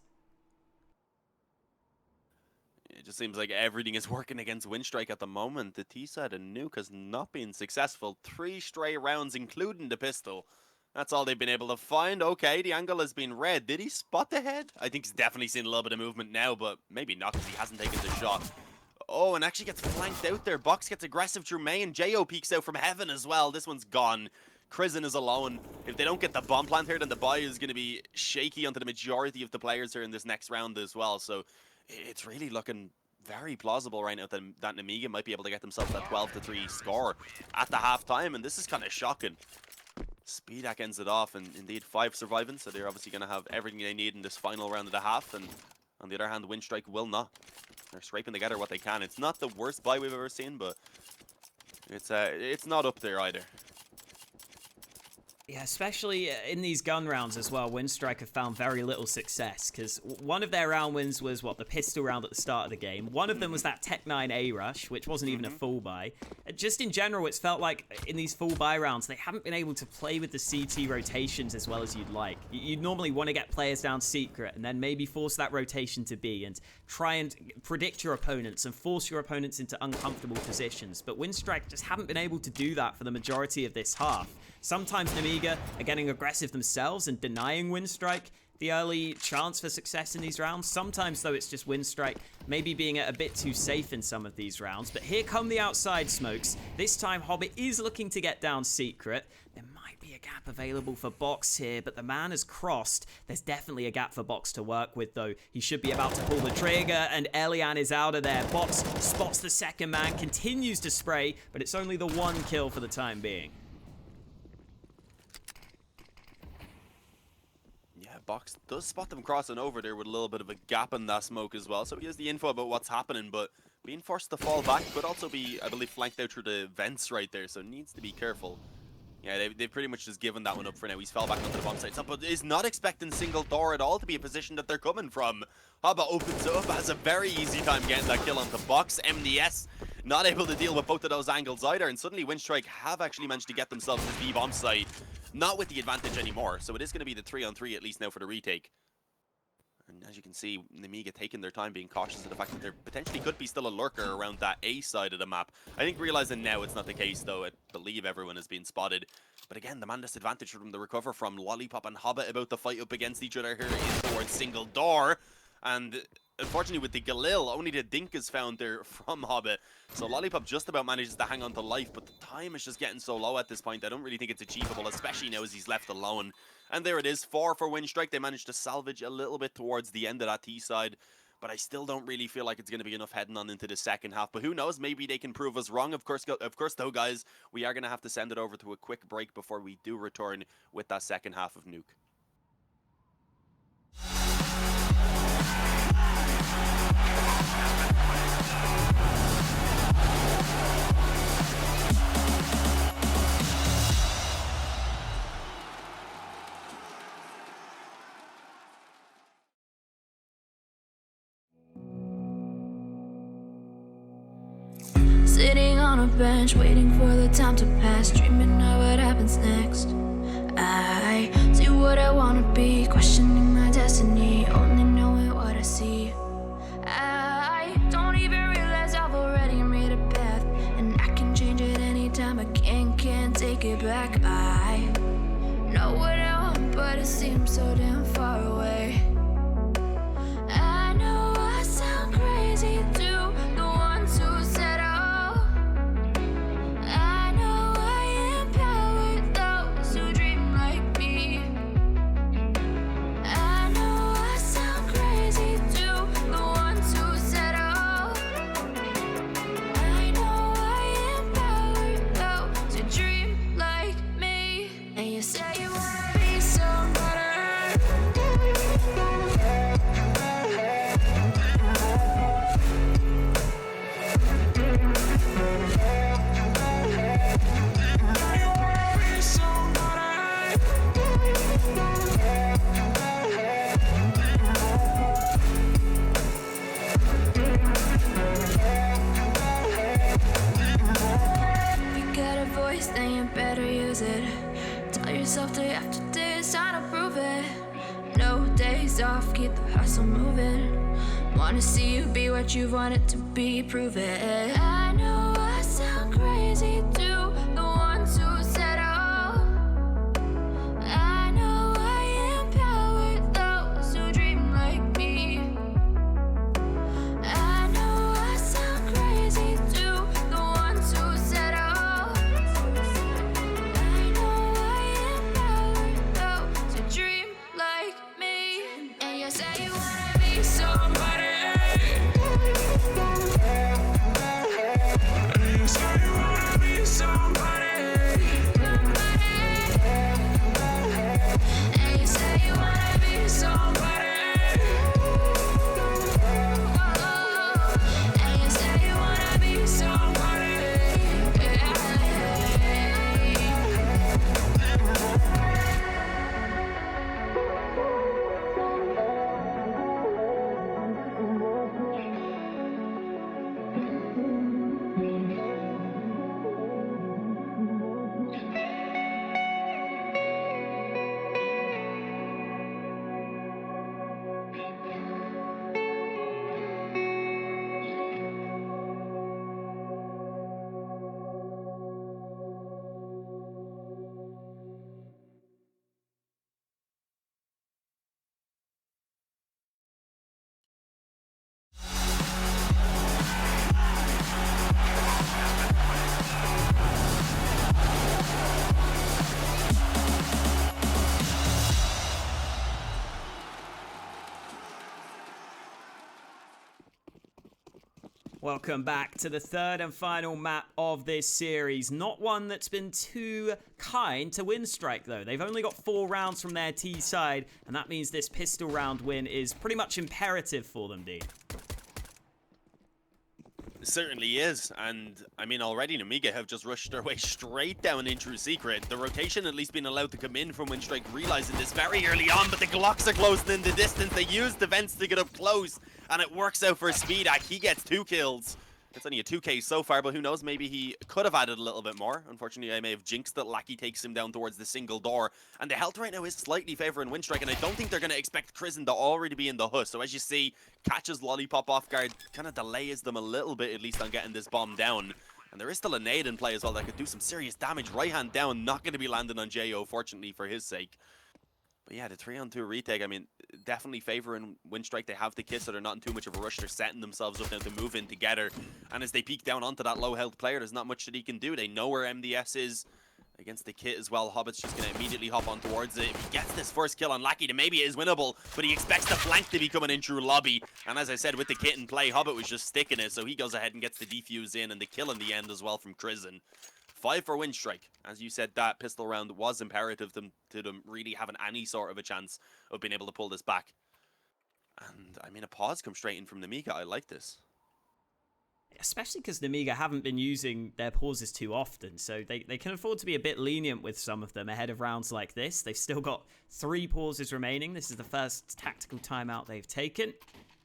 It just seems like everything is working against Winstrike at the moment. The T-side and Nuke has not been successful. 3 stray rounds, including the pistol. That's all they've been able to find. Okay, the angle has been read. Did he spot the head? I think he's definitely seen a little bit of movement now, but maybe not because he hasn't taken the shot. Oh, and actually gets flanked out there. Box gets aggressive through main. Jo peeks out from heaven as well. This one's gone. Crizzen is alone. If they don't get the bomb plant here, then the buy is going to be shaky onto the majority of the players here in this next round as well. So it's really looking very plausible right now that Nemiga might be able to get themselves that 12-3 score at the halftime, and this is kind of shocking. Speedak ends it off, and indeed 5 surviving, so they're obviously going to have everything they need in this final round of the half, and on the other hand, Winstrike will not. They're scraping together what they can. It's not the worst buy we've ever seen, but it's not up there either. Yeah, especially in these gun rounds as well, Winstrike have found very little success, because one of their round wins was, the pistol round at the start of the game. One of them was that Tech 9 A rush, which wasn't even a full buy. Just in general, it's felt like in these full buy rounds, they haven't been able to play with the CT rotations as well as you'd like. You'd normally want to get players down secret, and then maybe force that rotation to B, and try and predict your opponents, and force your opponents into uncomfortable positions. But Winstrike just haven't been able to do that for the majority of this half. Sometimes Nemiga are getting aggressive themselves and denying Winstrike the early chance for success in these rounds. Sometimes, though, it's just Winstrike maybe being a bit too safe in some of these rounds. But here come the outside smokes. This time, Hobbit is looking to get down secret. There might be a gap available for Box here, but the man has crossed. There's definitely a gap for Box to work with, though. He should be about to pull the trigger, and Elian is out of there. Box spots the second man, continues to spray, but it's only the 1 kill for the time being. Box does spot them crossing over there with a little bit of a gap in that smoke as well, so he has the info about what's happening, but being forced to fall back could also be, I believe, flanked out through the vents right there, so needs to be careful. Yeah, they've pretty much just given that one up for now. He's fell back onto the bomb site, but is not expecting single door at all to be a position that they're coming from. Haba opens up, has a very easy time getting that kill onto Box. MDS not able to deal with both of those angles either, and suddenly Winstrike have actually managed to get themselves to the B-bomb site. Not with the advantage anymore, so it is going to be the 3-on-3 at least now for the retake. And as you can see, Nemiga taking their time, being cautious of the fact that there potentially could be still a lurker around that A side of the map. I think realizing now it's not the case, though. I believe everyone has been spotted. But again, the man disadvantage for them to recover from. Lollipop and Hobbit about to fight up against each other here in towards single door. And unfortunately with the Galil, only the dink is found there from Hobbit. So Lollipop just about manages to hang on to life, but the time is just getting so low at this point. I don't really think it's achievable, especially now as he's left alone. And there it is, 4 for Winstrike. They managed to salvage a little bit towards the end of that T side, but I still don't really feel like it's going to be enough heading on into the second half. But who knows, maybe they can prove us wrong. Of course though, guys, we are going to have to send it over to a quick break before we do return with that second half of Nuke. Sitting on a bench, waiting for the time to pass, dreaming of what happens next. I see what I wanna be, questioning my destiny, only knowing what I see. I don't even realize I've already made a path, and I can change it anytime. I can't take it back. I know what I want, but it seems so damn far away. I know I sound crazy to the ones who said I know I empowered those who keep the hustle moving. Wanna see you be what you want it to be, prove it. I know I sound crazy to the ones who said all. I know I empower those who dream like me. I know I sound crazy to the ones who said all. I know I empower those who dream like me. And you say you wanna be somebody. Welcome back to the third and final map of this series. Not one that's been too kind to Winstrike, though. They've only got 4 rounds from their T side, and that means this pistol round win is pretty much imperative for them, D. It certainly is, and I mean already Nemiga have just rushed their way straight down into Secret. The rotation at least being allowed to come in from Winstrike, realizing this very early on, but the Glocks are closing in the distance. They use the vents to get up close, and it works out for Speedak. He gets 2 kills. It's only a 2k so far, but who knows, maybe he could have added a little bit more. Unfortunately, I may have jinxed that. Lackey takes him down towards the single door, and the health right now is slightly favoring Winstrike, and I don't think they're going to expect Crizzen to already be in the huss. So as you see, catches Lollipop off guard, kind of delays them a little bit, at least on getting this bomb down. And there is still a nade in play as well that could do some serious damage. Right hand down, not going to be landing on Jo, fortunately for his sake. But yeah, the 3-on-2 retake, I mean, definitely favoring Winstrike. They have the kit, so they're not in too much of a rush. They're setting themselves up now to move in together. And as they peek down onto that low health player, there's not much that he can do. They know where MDS is against the kit as well. Hobbit's just going to immediately hop on towards it. If he gets this first kill on Lackey, then maybe it is winnable. But he expects the flank to be coming in through lobby. And as I said, with the kit in play, Hobbit was just sticking it. So he goes ahead and gets the defuse in and the kill in the end as well from Crizzen. 5 for Winstrike. As you said, that pistol round was imperative to them really having any sort of a chance of being able to pull this back. And I mean, a pause comes straight in from Nemiga. I like this. Especially because Nemiga haven't been using their pauses too often, so they can afford to be a bit lenient with some of them ahead of rounds like this. They've still got 3 pauses remaining. This is the first tactical timeout they've taken.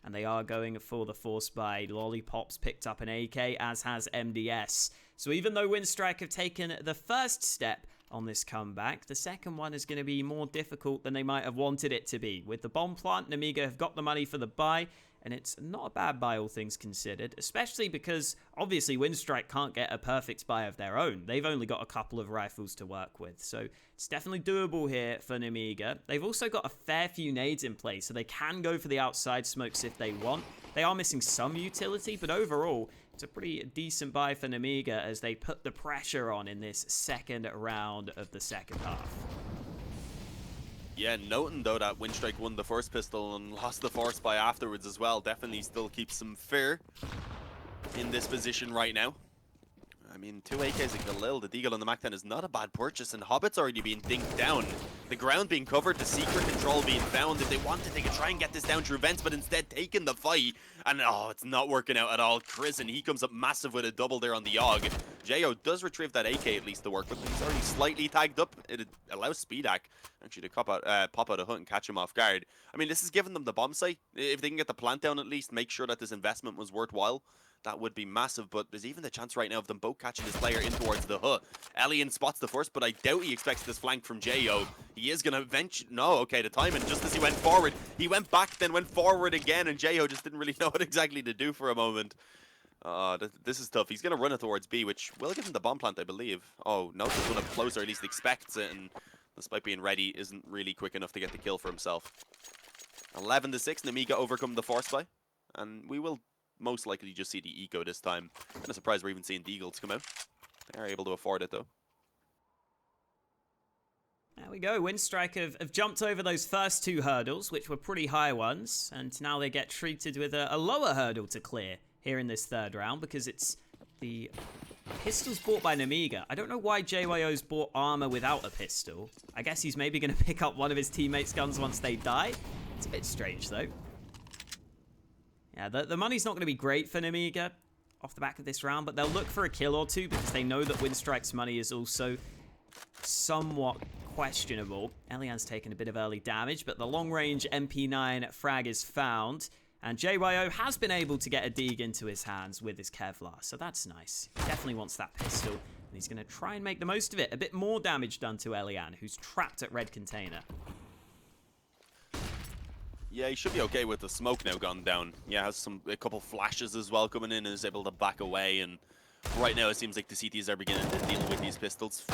And they are going for the force buy. Lollipop's picked up an AK, as has MDS. So even though Winstrike have taken the first step on this comeback, the second one is going to be more difficult than they might have wanted it to be. With the bomb plant, Nemiga have got the money for the buy, and it's not a bad buy all things considered, especially because obviously Winstrike can't get a perfect buy of their own. They've only got a couple of rifles to work with, so it's definitely doable here for Nemiga. They've also got a fair few nades in place, so they can go for the outside smokes if they want. They are missing some utility, but overall, it's a pretty decent buy for Nemiga as they put the pressure on in this second round of the second half. Yeah, noting though that Winstrike won the first pistol and lost the force buy afterwards as well, definitely still keeps some fear in this position right now. I mean, 2 AKs like the Lil, the Deagle, and the Mac-10 is not a bad purchase, and Hobbit's already being dinked down. The ground being covered, the secret control being found. If they wanted, they could try and get this down through vents, but instead taking the fight. And oh, it's not working out at all. Crizzen, he comes up massive with a double there on the AUG. Jo does retrieve that AK at least to work, but he's already slightly tagged up. It allows Speedak actually to pop out a hook and catch him off guard. I mean, this is giving them the bomb site. If they can get the plant down at least, make sure that this investment was worthwhile, that would be massive, but there's even the chance right now of them both catching this player in towards the hut. Elian spots the first, but I doubt he expects this flank from Jo. He is going to eventually... No, okay, the timing, just as he went forward, he went back, then went forward again, and Jo just didn't really know what exactly to do for a moment. This is tough. He's going to run it towards B, which will give him the bomb plant, I believe. Oh, no, this one up close, or at least expects it, and despite being ready, isn't really quick enough to get the kill for himself. 11-6, Nemiga overcome the force buy, and we will most likely just see the eco this time. Kind of surprised we're even seeing the Eagles come out. They are able to afford it, though. There we go. Winstrike have jumped over those first two hurdles, which were pretty high ones, and now they get treated with a lower hurdle to clear here in this third round, because it's the pistols bought by Nemiga. I don't know why JYO's bought armor without a pistol. I guess he's maybe going to pick up one of his teammates' guns once they die. It's a bit strange, though. Yeah, the money's not going to be great for Nemiga off the back of this round, but they'll look for a kill or two because they know that Winstrike's money is also somewhat questionable. Elian's taken a bit of early damage, but the long-range MP9 frag is found, and JYO has been able to get a dig into his hands with his Kevlar, so that's nice. He definitely wants that pistol, and he's going to try and make the most of it. A bit more damage done to Elian, who's trapped at red container. Yeah, he should be okay with the smoke now gone down. Yeah, has a couple flashes as well coming in and is able to back away. And right now it seems like the CTs are beginning to deal with these pistols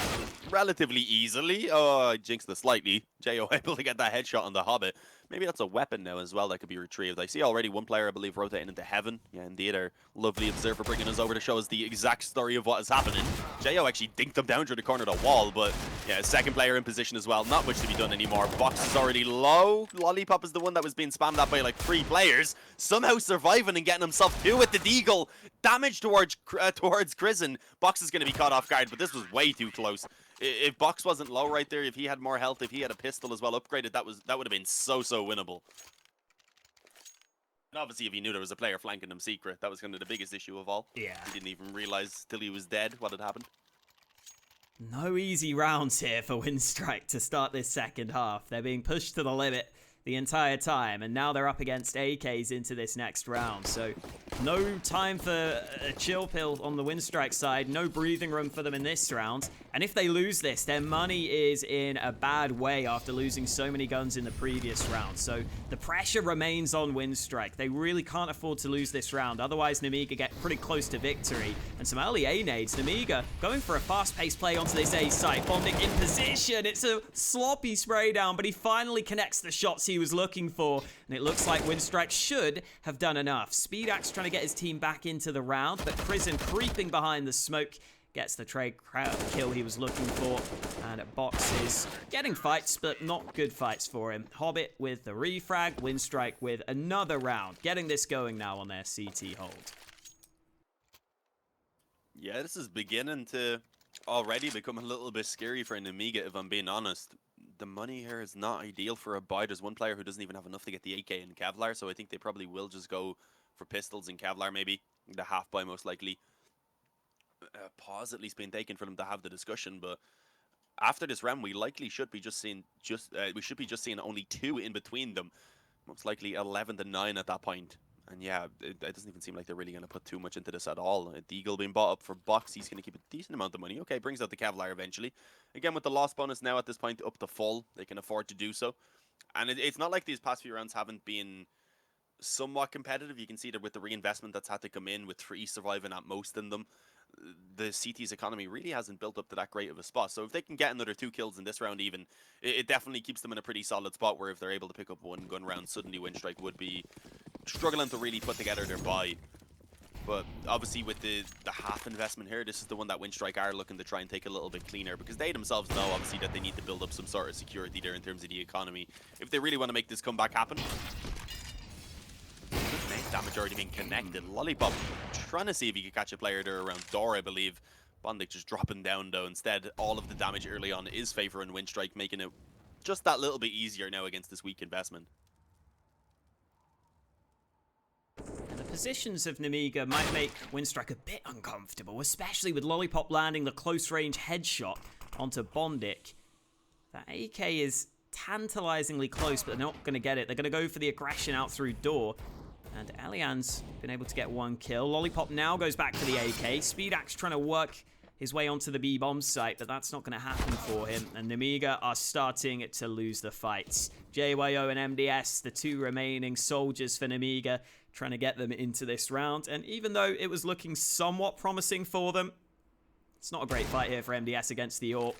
relatively easily. Oh, I jinxed it slightly. Jo able to get that headshot on the Hobbit. Maybe that's a weapon now as well that could be retrieved. I see already one player, I believe, rotating into heaven. Yeah, indeed, our lovely observer bringing us over to show us the exact story of what is happening. Jo actually dinked him down through the corner of the wall, but yeah, second player in position as well. Not much to be done anymore. Box is already low. Lollipop is the one that was being spammed at by like 3 players. Somehow surviving and getting himself 2 with the deagle. Damage towards Krisen. Box is going to be caught off guard, but this was way too close. If Box wasn't low right there, if he had more health, if he had a pistol as well upgraded, that would have been so winnable. And obviously, if he knew there was a player flanking him secret, that was kind of the biggest issue of all. Yeah. He didn't even realize till he was dead what had happened. No easy rounds here for Winstrike to start this second half. They're being pushed to the limit the entire time, and now they're up against AKs into this next round. So no time for a chill pill on the Winstrike side, no breathing room for them in this round. And if they lose this, their money is in a bad way after losing so many guns in the previous round. So the pressure remains on Winstrike. They really can't afford to lose this round, otherwise Nemiga get pretty close to victory. And some early A nades. Nemiga going for a fast-paced play onto this A site. Bondic in position. It's a sloppy spray down, but he finally connects the shots he was looking for, and it looks like Winstrike should have done enough. Speedax trying to get his team back into the round, but Prison creeping behind the smoke gets the trade kill he was looking for, and Box is getting fights, but not good fights for him. Hobbit with the refrag, Winstrike with another round, getting this going now on their CT hold. Yeah, this is beginning to already become a little bit scary for Nemiga, if I'm being honest. The money here is not ideal for a buy. There's one player who doesn't even have enough to get the AK and Kevlar, so I think they probably will just go for pistols and Kevlar, maybe. The half buy most likely. Pause at least being taken for them to have the discussion, but after this round we likely should be just seeing only 2 in between them. Most likely 11-9 at that point. And yeah, it doesn't even seem like they're really going to put too much into this at all. Deagle being bought up for Box, he's going to keep a decent amount of money. Okay, brings out the Kevlar eventually. Again, with the loss bonus now at this point up to full, they can afford to do so. And it's not like these past few rounds haven't been somewhat competitive. You can see that with the reinvestment that's had to come in, with 3 surviving at most in them, the CT's economy really hasn't built up to that great of a spot. So if they can get another 2 kills in this round even, it definitely keeps them in a pretty solid spot, where if they're able to pick up 1 gun round, suddenly Winstrike would be struggling to really put together their buy. But obviously with the half investment here, this is the one that Winstrike are looking to try and take a little bit cleaner, because they themselves know obviously that they need to build up some sort of security there in terms of the economy if they really want to make this comeback happen. Damage already being connected. Lollipop trying to see if he could catch a player there around door, I believe. Bondic just dropping down though. Instead, all of the damage early on is favoring Winstrike, making it just that little bit easier now against this weak investment. And the positions of Nemiga might make Winstrike a bit uncomfortable, especially with Lollipop landing the close-range headshot onto Bondic. That AK is tantalizingly close, but they're not going to get it. They're going to go for the aggression out through door. And Elian's been able to get one kill. Lollipop now goes back to the AK. Speedax trying to work his way onto the B-bomb site, but that's not going to happen for him. And Nemiga are starting to lose the fights. JYO and MDS, the two remaining soldiers for Nemiga, trying to get them into this round. And even though it was looking somewhat promising for them, it's not a great fight here for MDS against the AWP.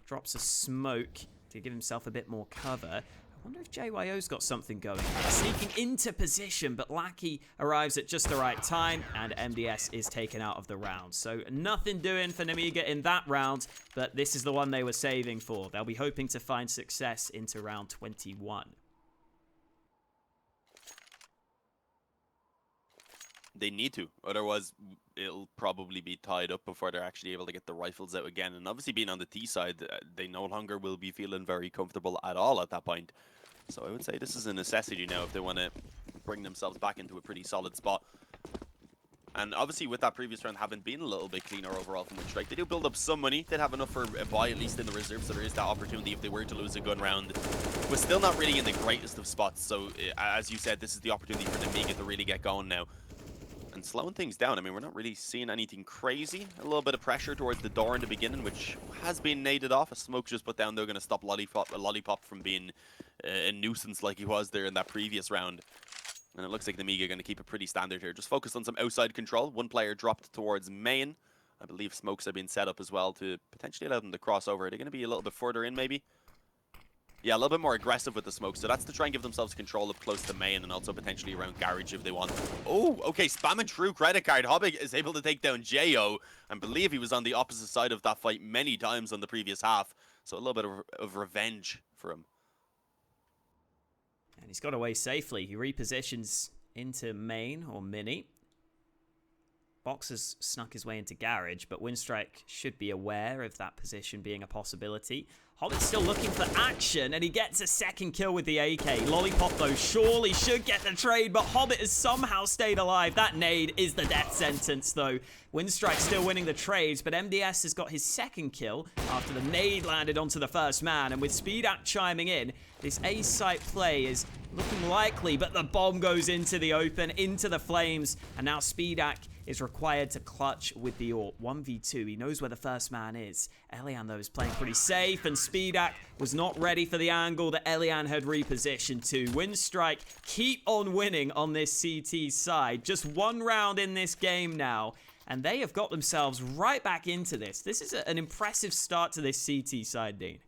Drops a smoke to give himself a bit more cover. I wonder if JYO's got something going. Sneaking into position, but Lackey arrives at just the right time, and MDS is taken out of the round. So nothing doing for Nemiga in that round, but this is the one they were saving for. They'll be hoping to find success into round 21. They need to, otherwise it'll probably be tied up before they're actually able to get the rifles out again. And obviously being on the T side, they no longer will be feeling very comfortable at all at that point. So I would say this is a necessity now if they want to bring themselves back into a pretty solid spot. And obviously with that previous round having been a little bit cleaner overall from Winstrike, they do build up some money. They'd have enough for a buy at least in the reserve, so there is that opportunity if they were to lose a gun round. But still not really in the greatest of spots. So as you said, this is the opportunity for Nemiga to really get going now. And slowing things down. I mean, we're not really seeing anything crazy. A little bit of pressure towards the door in the beginning, which has been naded off. A smoke just put down. They're going to stop Lollipop from being a nuisance like he was there in that previous round. And it looks like Nemiga are going to keep it pretty standard here. Just focus on some outside control. One player dropped towards main. I believe smokes have been set up as well to potentially allow them to cross over. They're going to be a little bit further in, maybe. Yeah, a little bit more aggressive with the smoke. So that's to try and give themselves control up close to main and also potentially around garage if they want. Oh, okay, spamming through credit card. Hobbig is able to take down Jo. I believe he was on the opposite side of that fight many times on the previous half. So a little bit of revenge for him. And he's got away safely. He repositions into main or mini. Box has snuck his way into garage, but Winstrike should be aware of that position being a possibility. Hobbit's still looking for action, and he gets a second kill with the AK. Lollipop, though, surely should get the trade, but Hobbit has somehow stayed alive. That nade is the death sentence, though. Winstrike still winning the trades, but MDS has got his second kill after the nade landed onto the first man. And with Speedac chiming in, this A-site play is looking likely, but the bomb goes into the open, into the flames, and now Speedac is required to clutch with the AWP. 1v2, he knows where the first man is. Elian, though, is playing pretty safe, and Speedac was not ready for the angle that Elian had repositioned to. Winstrike keep on winning on this CT side. Just one round in this game now, and they have got themselves right back into this. This is an impressive start to this CT side, Dean.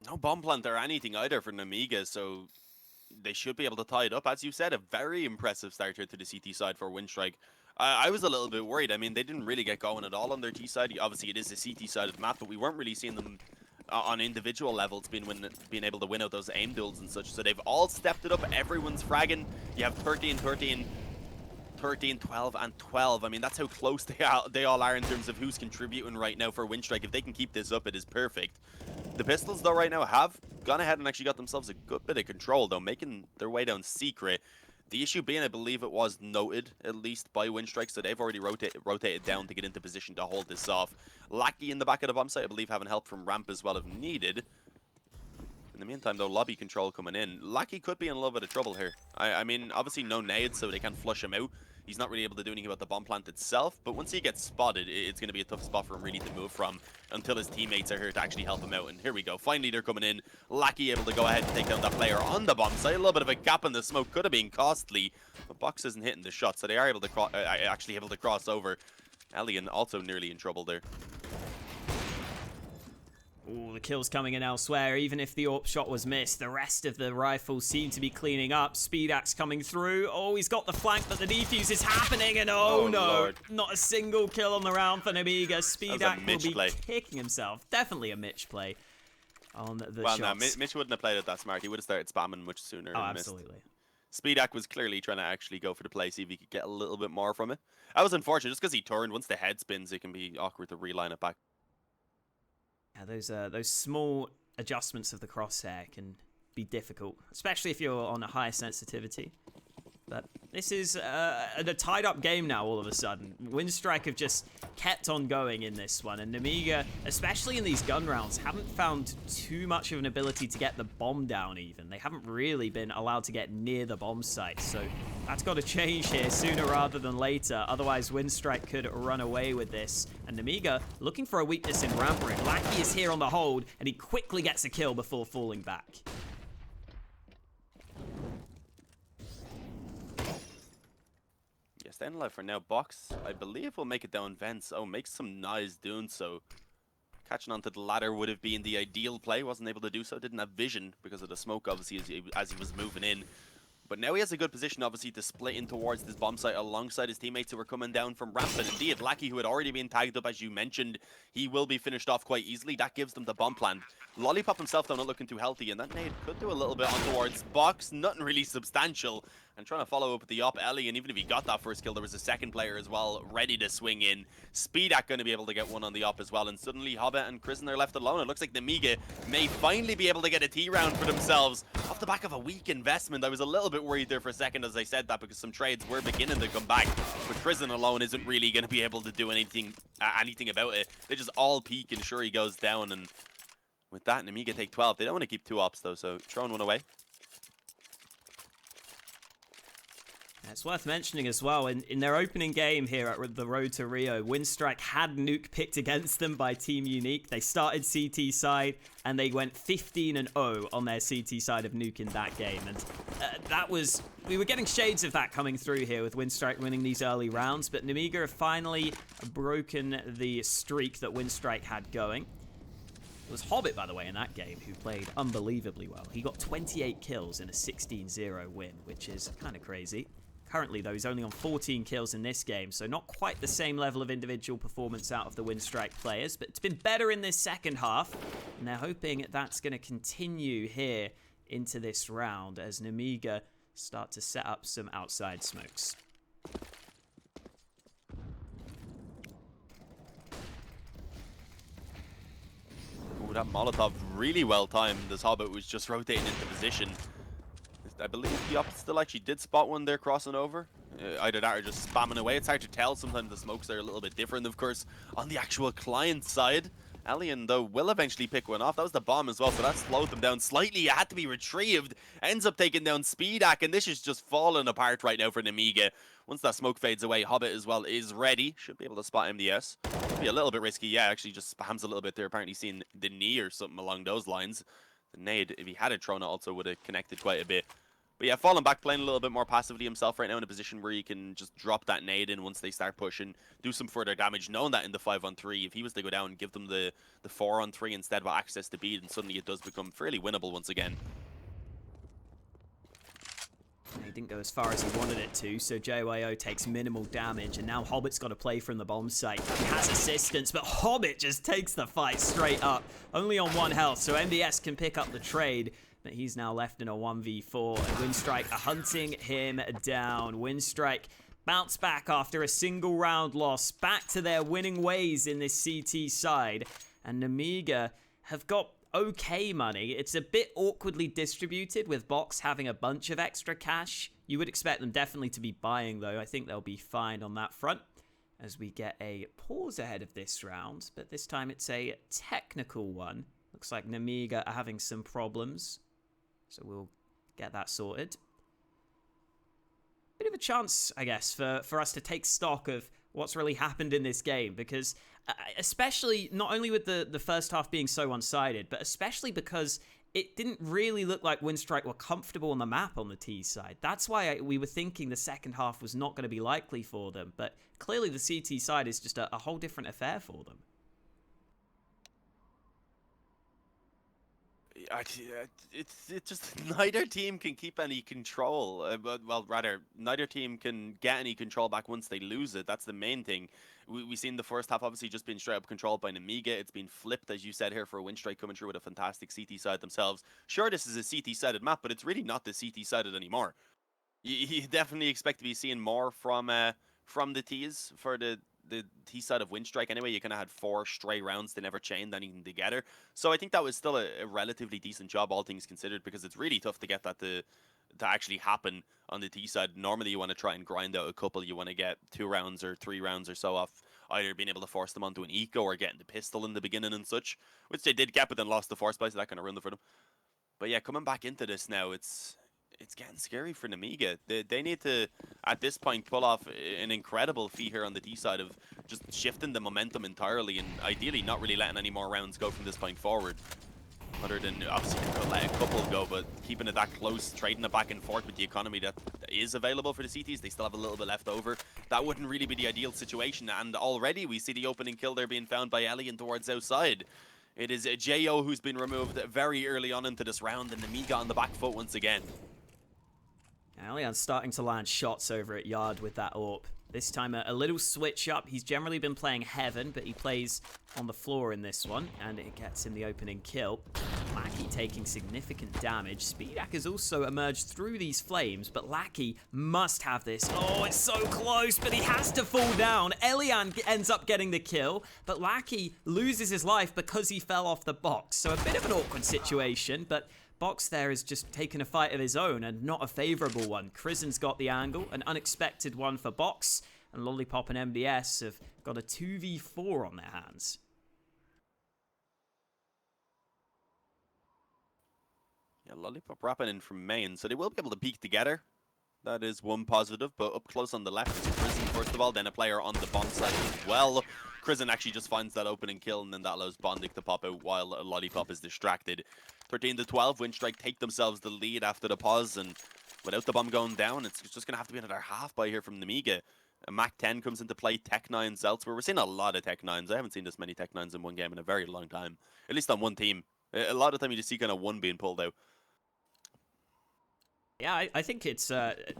No bomb plant or anything either for Nemiga, so they should be able to tie it up. As you said, a very impressive start here to the CT side for Winstrike. I was a little bit worried. I mean, they didn't really get going at all on their T side. Obviously, it is the CT side of the map, but we weren't really seeing them on individual levels being able to win out those aim duels and such. So they've all stepped it up. Everyone's fragging. You have 13, 13, 13, 12, and 12. I mean, that's how close they all are in terms of who's contributing right now for Winstrike. If they can keep this up, it is perfect. The Pistols, though, right now have gone ahead and actually got themselves a good bit of control, though, making their way down secret. The issue being, I believe it was noted, at least by Winstrike, so they've already rotated down to get into position to hold this off. Lackey in the back of the bomb site, I believe, having help from ramp as well if needed. In the meantime, though, lobby control coming in. Lackey could be in a little bit of trouble here. I mean, obviously no nades, so they can't flush him out. He's not really able to do anything about the bomb plant itself, but once he gets spotted, it's going to be a tough spot for him really to move from until his teammates are here to actually help him out. And here we go. Finally, they're coming in. Lackey able to go ahead and take down that player on the bomb site. A little bit of a gap in the smoke could have been costly, but Box isn't hitting the shot, so they are able to actually able to cross over. Elian also nearly in trouble there. Ooh, the kill's coming in elsewhere. Even if the AWP shot was missed, the rest of the rifles seem to be cleaning up. Speedax coming through. Oh, he's got the flank, but the defuse is happening, and oh no, Lord. Not a single kill on the round for Nemiga. Speedax will be play. kicking himself. Definitely a Mitch play on the Well, shots. no, Mitch wouldn't have played it that smart. He would have started spamming much sooner. Oh, and absolutely. Missed. Speedac was clearly trying to actually go for the play, see if he could get a little bit more from it. That was unfortunate, just because he turned. Once the head spins, it can be awkward to reline it back. Yeah, those small adjustments of the crosshair can be difficult, especially if you're on a higher sensitivity. But this is a tied-up game now all of a sudden. Winstrike have just kept on going in this one, and Nemiga, especially in these gun rounds, haven't found too much of an ability to get the bomb down even. They haven't really been allowed to get near the bomb site, so That's got to change here sooner rather than later. Otherwise, Winstrike could run away with this. And Nemiga looking for a weakness in ramp room. Lackey is here on the hold, and he quickly gets a kill before falling back. Yeah, staying alive for now. Box, I believe, will make it down vents. Oh, makes some noise doing so. Catching onto the ladder would have been the ideal play. Wasn't able to do so. Didn't have vision because of the smoke, obviously, as he was moving in. But now he has a good position, obviously, to split in towards this bomb site alongside his teammates who were coming down from ramp. And indeed, Lackey, who had already been tagged up, as you mentioned, he will be finished off quite easily. That gives them the bomb plant. Lollipop himself, though, not looking too healthy, and that nade could do a little bit on towards Box. Nothing really substantial. And trying to follow up with the op Ellie, and even if he got that first kill, there was a second player as well ready to swing in. Speedak going to be able to get one on the op as well, and suddenly Hobbit and Kristen are left alone. It looks like Nemiga may finally be able to get a T round for themselves off the back of a weak investment. I was a little bit worried there for a second as I said that, because some trades were beginning to come back, but Kristen alone isn't really going to be able to do anything about it. They just all peek and sure he goes down, and with that, Nemiga take 12. They don't want to keep 2 ops though, so throwing one away. It's worth mentioning as well, in their opening game here at the Road to Rio, Winstrike had Nuke picked against them by Team Unique. They started CT side, and they went 15-0 on their CT side of Nuke in that game. And we were getting shades of that coming through here with Winstrike winning these early rounds, but Nemiga have finally broken the streak that Winstrike had going. It was Hobbit, by the way, in that game, who played unbelievably well. He got 28 kills in a 16-0 win, which is kind of crazy. Currently, though, he's only on 14 kills in this game, so not quite the same level of individual performance out of the Winstrike players, but it's been better in this second half, and they're hoping that's going to continue here into this round as Nemiga start to set up some outside smokes. Ooh, that Molotov really well timed. This Hobbit was just rotating into position. I believe the op still actually did spot one there crossing over. Either that or just spamming away. It's hard to tell. Sometimes the smokes are a little bit different, of course, on the actual client side. Alien, though, will eventually pick one off. That was the bomb as well, so that slowed them down slightly. It had to be retrieved. Ends up taking down Speedak, and this is just falling apart right now for Nemiga. Once that smoke fades away, Hobbit as well is ready. Should be able to spot MDS. Could be a little bit risky. Yeah, actually just spams a little bit there. Apparently seeing the knee or something along those lines. The nade, if he had it thrown, it also would have connected quite a bit. But yeah, falling back, playing a little bit more passively himself right now in a position where he can just drop that nade in once they start pushing, do some further damage, knowing that in the 5-on-3, if he was to go down and give them the 4-on-3 instead with access to bead, and suddenly it does become fairly winnable once again. He didn't go as far as he wanted it to, so JYO takes minimal damage, and now Hobbit's got to play from the bomb site. He has assistance, but Hobbit just takes the fight straight up, only on 1 health, so MDS can pick up the trade. But he's now left in a 1v4, and Winstrike are hunting him down. Winstrike bounce back after a single round loss, back to their winning ways in this CT side. And Nemiga have got okay money. It's a bit awkwardly distributed with Box having a bunch of extra cash. You would expect them definitely to be buying, though. I think they'll be fine on that front as we get a pause ahead of this round. But this time it's a technical one. Looks like Nemiga are having some problems. So we'll get that sorted. Bit of a chance, I guess, for us to take stock of what's really happened in this game, because especially not only with the first half being so one-sided, but especially because it didn't really look like Winstrike were comfortable on the map on the T side. That's why we were thinking the second half was not going to be likely for them, but clearly the CT side is just a whole different affair for them. It's just neither team can keep any control. Well, rather, neither team can get any control back once they lose it. That's the main thing. We've seen the first half obviously just been straight up controlled by Nemiga. It's been flipped, as you said here, for Winstrike coming through with a fantastic CT side themselves. Sure, this is a CT-sided map, but it's really not the CT-sided anymore. You definitely expect to be seeing more from the Ts for the T side of Winstrike. Anyway, you kind of had 4 stray rounds. They never chained anything together. So I think that was still a relatively decent job, all things considered, because it's really tough to get that to actually happen on the T side. Normally, you want to try and grind out a couple. You want to get 2 rounds or 3 rounds or so off either being able to force them onto an eco or getting the pistol in the beginning and such, which they did get, but then lost the force play, so that kind of ruined it for them. But yeah, coming back into this now, it's it's getting scary for Nemiga. They need to, at this point, pull off an incredible feat here on the D side of just shifting the momentum entirely and ideally not really letting any more rounds go from this point forward. Other than obviously let a couple go, but keeping it that close, trading it back and forth with the economy that is available for the CTs. They still have a little bit left over. That wouldn't really be the ideal situation. And already we see the opening kill there being found by Elian towards outside. It is Jo who's been removed very early on into this round, and Nemiga on the back foot once again. Elian's starting to land shots over at Yard with that AWP. This time a little switch up. He's generally been playing Heaven, but he plays on the floor in this one, and it gets him the opening kill. Lackey taking significant damage. Speedak has also emerged through these flames, but Lackey must have this. Oh, it's so close, but he has to fall down. Elian ends up getting the kill, but Lackey loses his life because he fell off the box. So a bit of an awkward situation, but Box there has just taken a fight of his own and not a favorable one. Krizen's got the angle, an unexpected one for Box, and Lollipop and MDS have got a 2v4 on their hands. Yeah, Lollipop wrapping in from main, so they will be able to peek together. That is one positive, but up close on the left is Krizen first of all, then a player on the bomb side as well. Krizen actually just finds that opening kill, and then that allows Bondik to pop out while Lollipop is distracted. 13-12, Winstrike take themselves the lead after the pause, and without the bomb going down, it's just going to have to be another half by here from Nemiga. Mac 10 comes into play, Tech 9s elsewhere. We're seeing a lot of Tech 9s. I haven't seen this many Tech 9s in one game in a very long time, at least on one team. A lot of the time you just see kind of one being pulled out. Yeah, I think it's,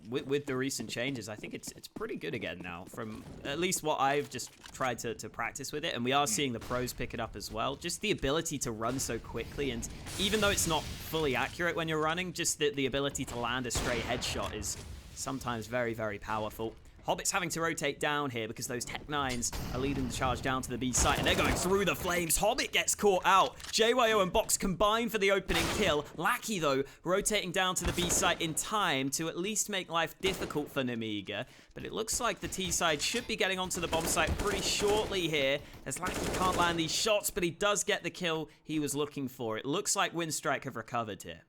with the recent changes, I think it's pretty good again now, from at least what I've just tried to practice with it, and we are seeing the pros pick it up as well. Just the ability to run so quickly, and even though it's not fully accurate when you're running, just the ability to land a stray headshot is sometimes very, very powerful. Hobbit's having to rotate down here because those Tech 9s are leading the charge down to the B site, and they're going through the flames. Hobbit gets caught out. JYO and Box combine for the opening kill. Lackey, though, rotating down to the B site in time to at least make life difficult for Nemiga. But it looks like the T side should be getting onto the bomb site pretty shortly here, as Lackey can't land these shots, but he does get the kill he was looking for. It looks like Winstrike have recovered here.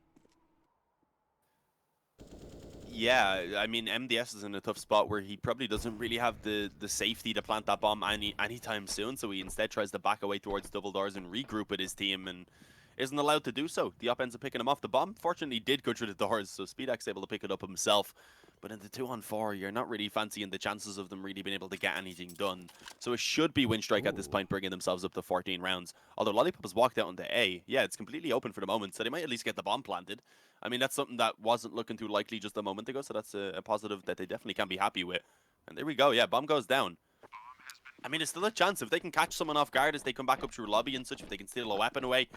Yeah, I mean, MDS is in a tough spot where he probably doesn't really have the safety to plant that bomb anytime soon, so he instead tries to back away towards double doors and regroup with his team and isn't allowed to do so. The op ends up picking him off. The bomb fortunately did go through the doors, so Speedak's able to pick it up himself. But in the 2-on-4, you're not really fancying the chances of them really being able to get anything done. So it should be Winstrike at this point bringing themselves up to 14 rounds. Although Lollipop has walked out onto A. Yeah, it's completely open for the moment, so they might at least get the bomb planted. I mean, that's something that wasn't looking too likely just a moment ago, so that's a positive that they definitely can be happy with. And there we go, yeah, bomb goes down. I mean, it's still a chance. If they can catch someone off guard as they come back up through lobby and such, if they can steal a weapon away,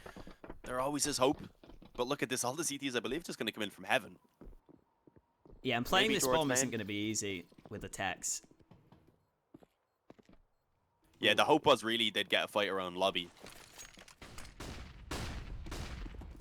there always is hope. But look at this, all the CTs, I believe, just going to come in from heaven. Yeah, and playing this bomb isn't going to be easy with the techs. Yeah, the hope was really they'd get a fight around lobby.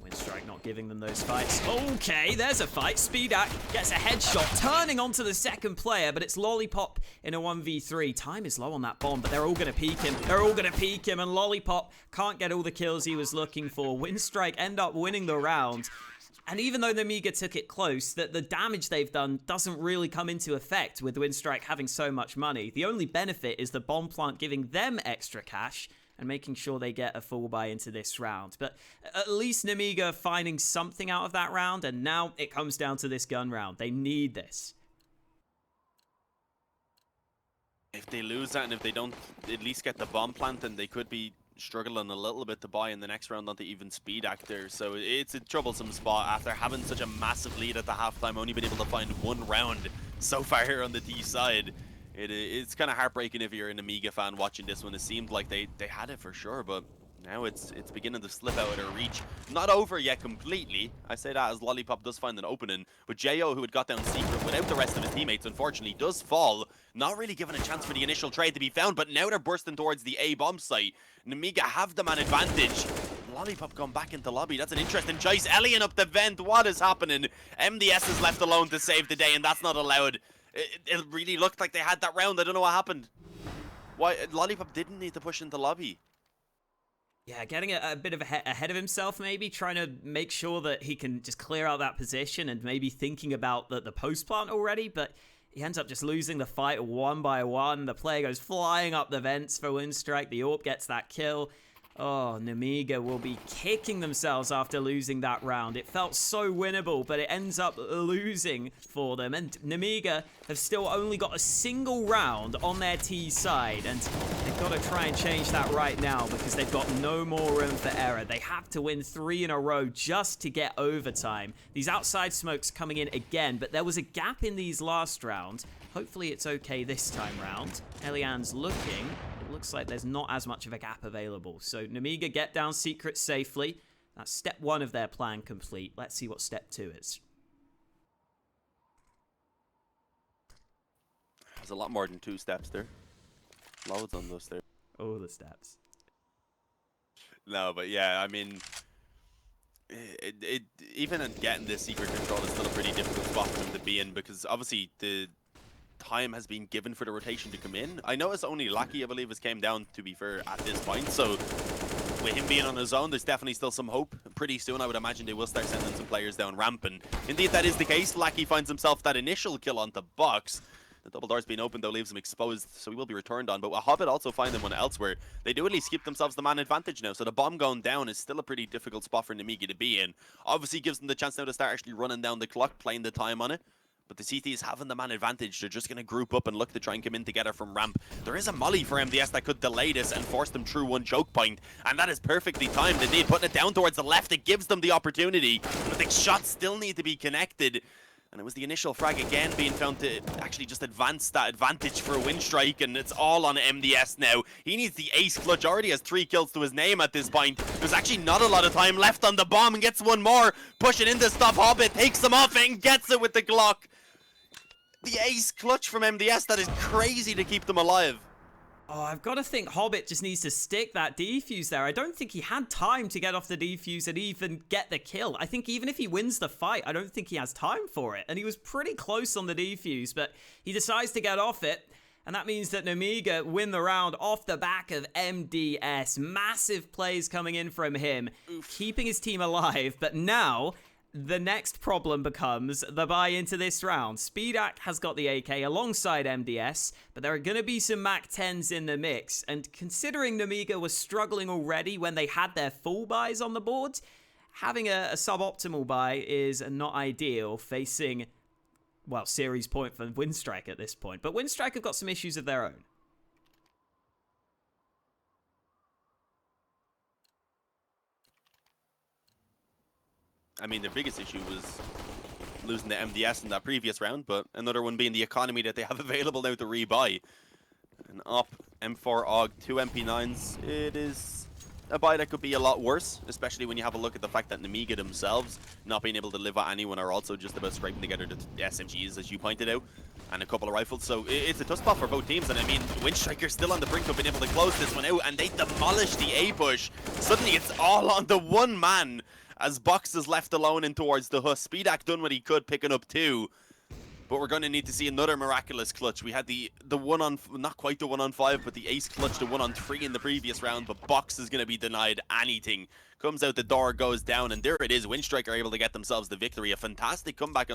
Winstrike not giving them those fights. Okay, there's a fight. Speedak gets a headshot, turning onto the second player, but it's Lollipop in a 1v3. Time is low on that bomb, but they're all going to peek him. They're all going to peek him, and Lollipop can't get all the kills he was looking for. Winstrike end up winning the round. And even though Nemiga took it close, the damage they've done doesn't really come into effect with Winstrike having so much money. The only benefit is the bomb plant giving them extra cash and making sure they get a full buy into this round. But at least Nemiga finding something out of that round, and now it comes down to this gun round. They need this. If they lose that and if they don't at least get the bomb plant, then they could be struggling a little bit to buy in the next round onto even Speedak there. So it's a troublesome spot after having such a massive lead at the halftime, only been able to find one round so far here on the D side. It's kind of heartbreaking if you're an Nemiga fan watching this one. It seemed like they had it for sure, but now it's beginning to slip out of their reach. Not over yet completely. I say that as Lollipop does find an opening, but Jo, who had got down secret without the rest of his teammates, unfortunately does fall. Not really given a chance for the initial trade to be found, but now they're bursting towards the A bomb site. Nemiga have the man advantage. Lollipop gone back into lobby. That's an interesting choice. Elian up the vent. What is happening? MDS is left alone to save the day, and that's not allowed. It really looked like they had that round. I don't know what happened. Why Lollipop didn't need to push into lobby. Yeah, getting a bit of ahead of himself, maybe trying to make sure that he can just clear out that position, and maybe thinking about the post plant already, but he ends up just losing the fight one by one. The player goes flying up the vents for Winstrike. The AWP gets that kill. Oh, Nemiga will be kicking themselves after losing that round. It felt so winnable, but it ends up losing for them. And Nemiga have still only got a single round on their T side, and they've got to try and change that right now because they've got no more room for error. They have to win 3 in a row just to get overtime. These outside smokes coming in again, but there was a gap in these last rounds. Hopefully it's okay this time round. Elian's looking. It looks like there's not as much of a gap available. So Nemiga get down secret safely. That's step 1 of their plan complete. Let's see what step 2 is. There's a lot more than 2 steps there. Loads on those there. All the steps. No, but yeah, I mean, even in getting this secret control is still a pretty difficult spot for them to be in, because obviously the time has been given for the rotation to come in. I know it's only Lucky, I believe, has came down, to be fair, at this point, so with him being on his own, there's definitely still some hope. Pretty soon, I would imagine they will start sending some players down ramp, and indeed that is the case. Lucky finds himself that initial kill on the box. The double doors being opened, though, leaves him exposed, so he will be returned on. But Hobbit also find them one elsewhere. They do at least keep themselves the man advantage now, so the bomb going down is still a pretty difficult spot for Nemiga to be in. Obviously gives them the chance now to start actually running down the clock, playing the time on it. But the CT is having the man advantage. They're just going to group up and look to try and come in together from ramp. There is a molly for MDS that could delay this and force them through one choke point. And that is perfectly timed. Indeed, putting it down towards the left, it gives them the opportunity. But the shots still need to be connected. And it was the initial frag again being found to actually just advance that advantage for Winstrike, and it's all on MDS now. He needs the ace clutch, already has 3 kills to his name at this point. There's actually not a lot of time left on the bomb, and gets one more. Pushing in to stop Hobbit, takes him off and gets it with the Glock. The ace clutch from MDS, that is crazy to keep them alive. Oh, I've got to think Hobbit just needs to stick that defuse there. I don't think he had time to get off the defuse and even get the kill. I think even if he wins the fight, I don't think he has time for it. And he was pretty close on the defuse, but he decides to get off it. And that means that Nemiga win the round off the back of MDS. Massive plays coming in from him, keeping his team alive. But now the next problem becomes the buy into this round. Speedak has got the AK alongside MDS, but there are going to be some MAC-10s in the mix. And considering Nemiga was struggling already when they had their full buys on the board, having a suboptimal buy is not ideal facing, well, series point for Winstrike at this point. But Winstrike have got some issues of their own. I mean, the biggest issue was losing the MDS in that previous round, but another one being the economy that they have available now to rebuy. An op, M4 AUG, 2 MP9s. It is a buy that could be a lot worse, especially when you have a look at the fact that Nemiga themselves, not being able to live at anyone, are also just about scraping together the SMGs, as you pointed out, and a couple of rifles. So it's a tough spot for both teams, and I mean, Winstriker's still on the brink of being able to close this one out, and they demolish the A push. Suddenly it's all on the one man, as Box is left alone in towards the Huss. Speedak done what he could, picking up 2. But we're going to need to see another miraculous clutch. We had the one on, not quite the 1 on 5, but the ace clutch, the 1 on 3 in the previous round. But Box is going to be denied anything. Comes out the door, goes down, and there it is. Winstrike are able to get themselves the victory. A fantastic comeback on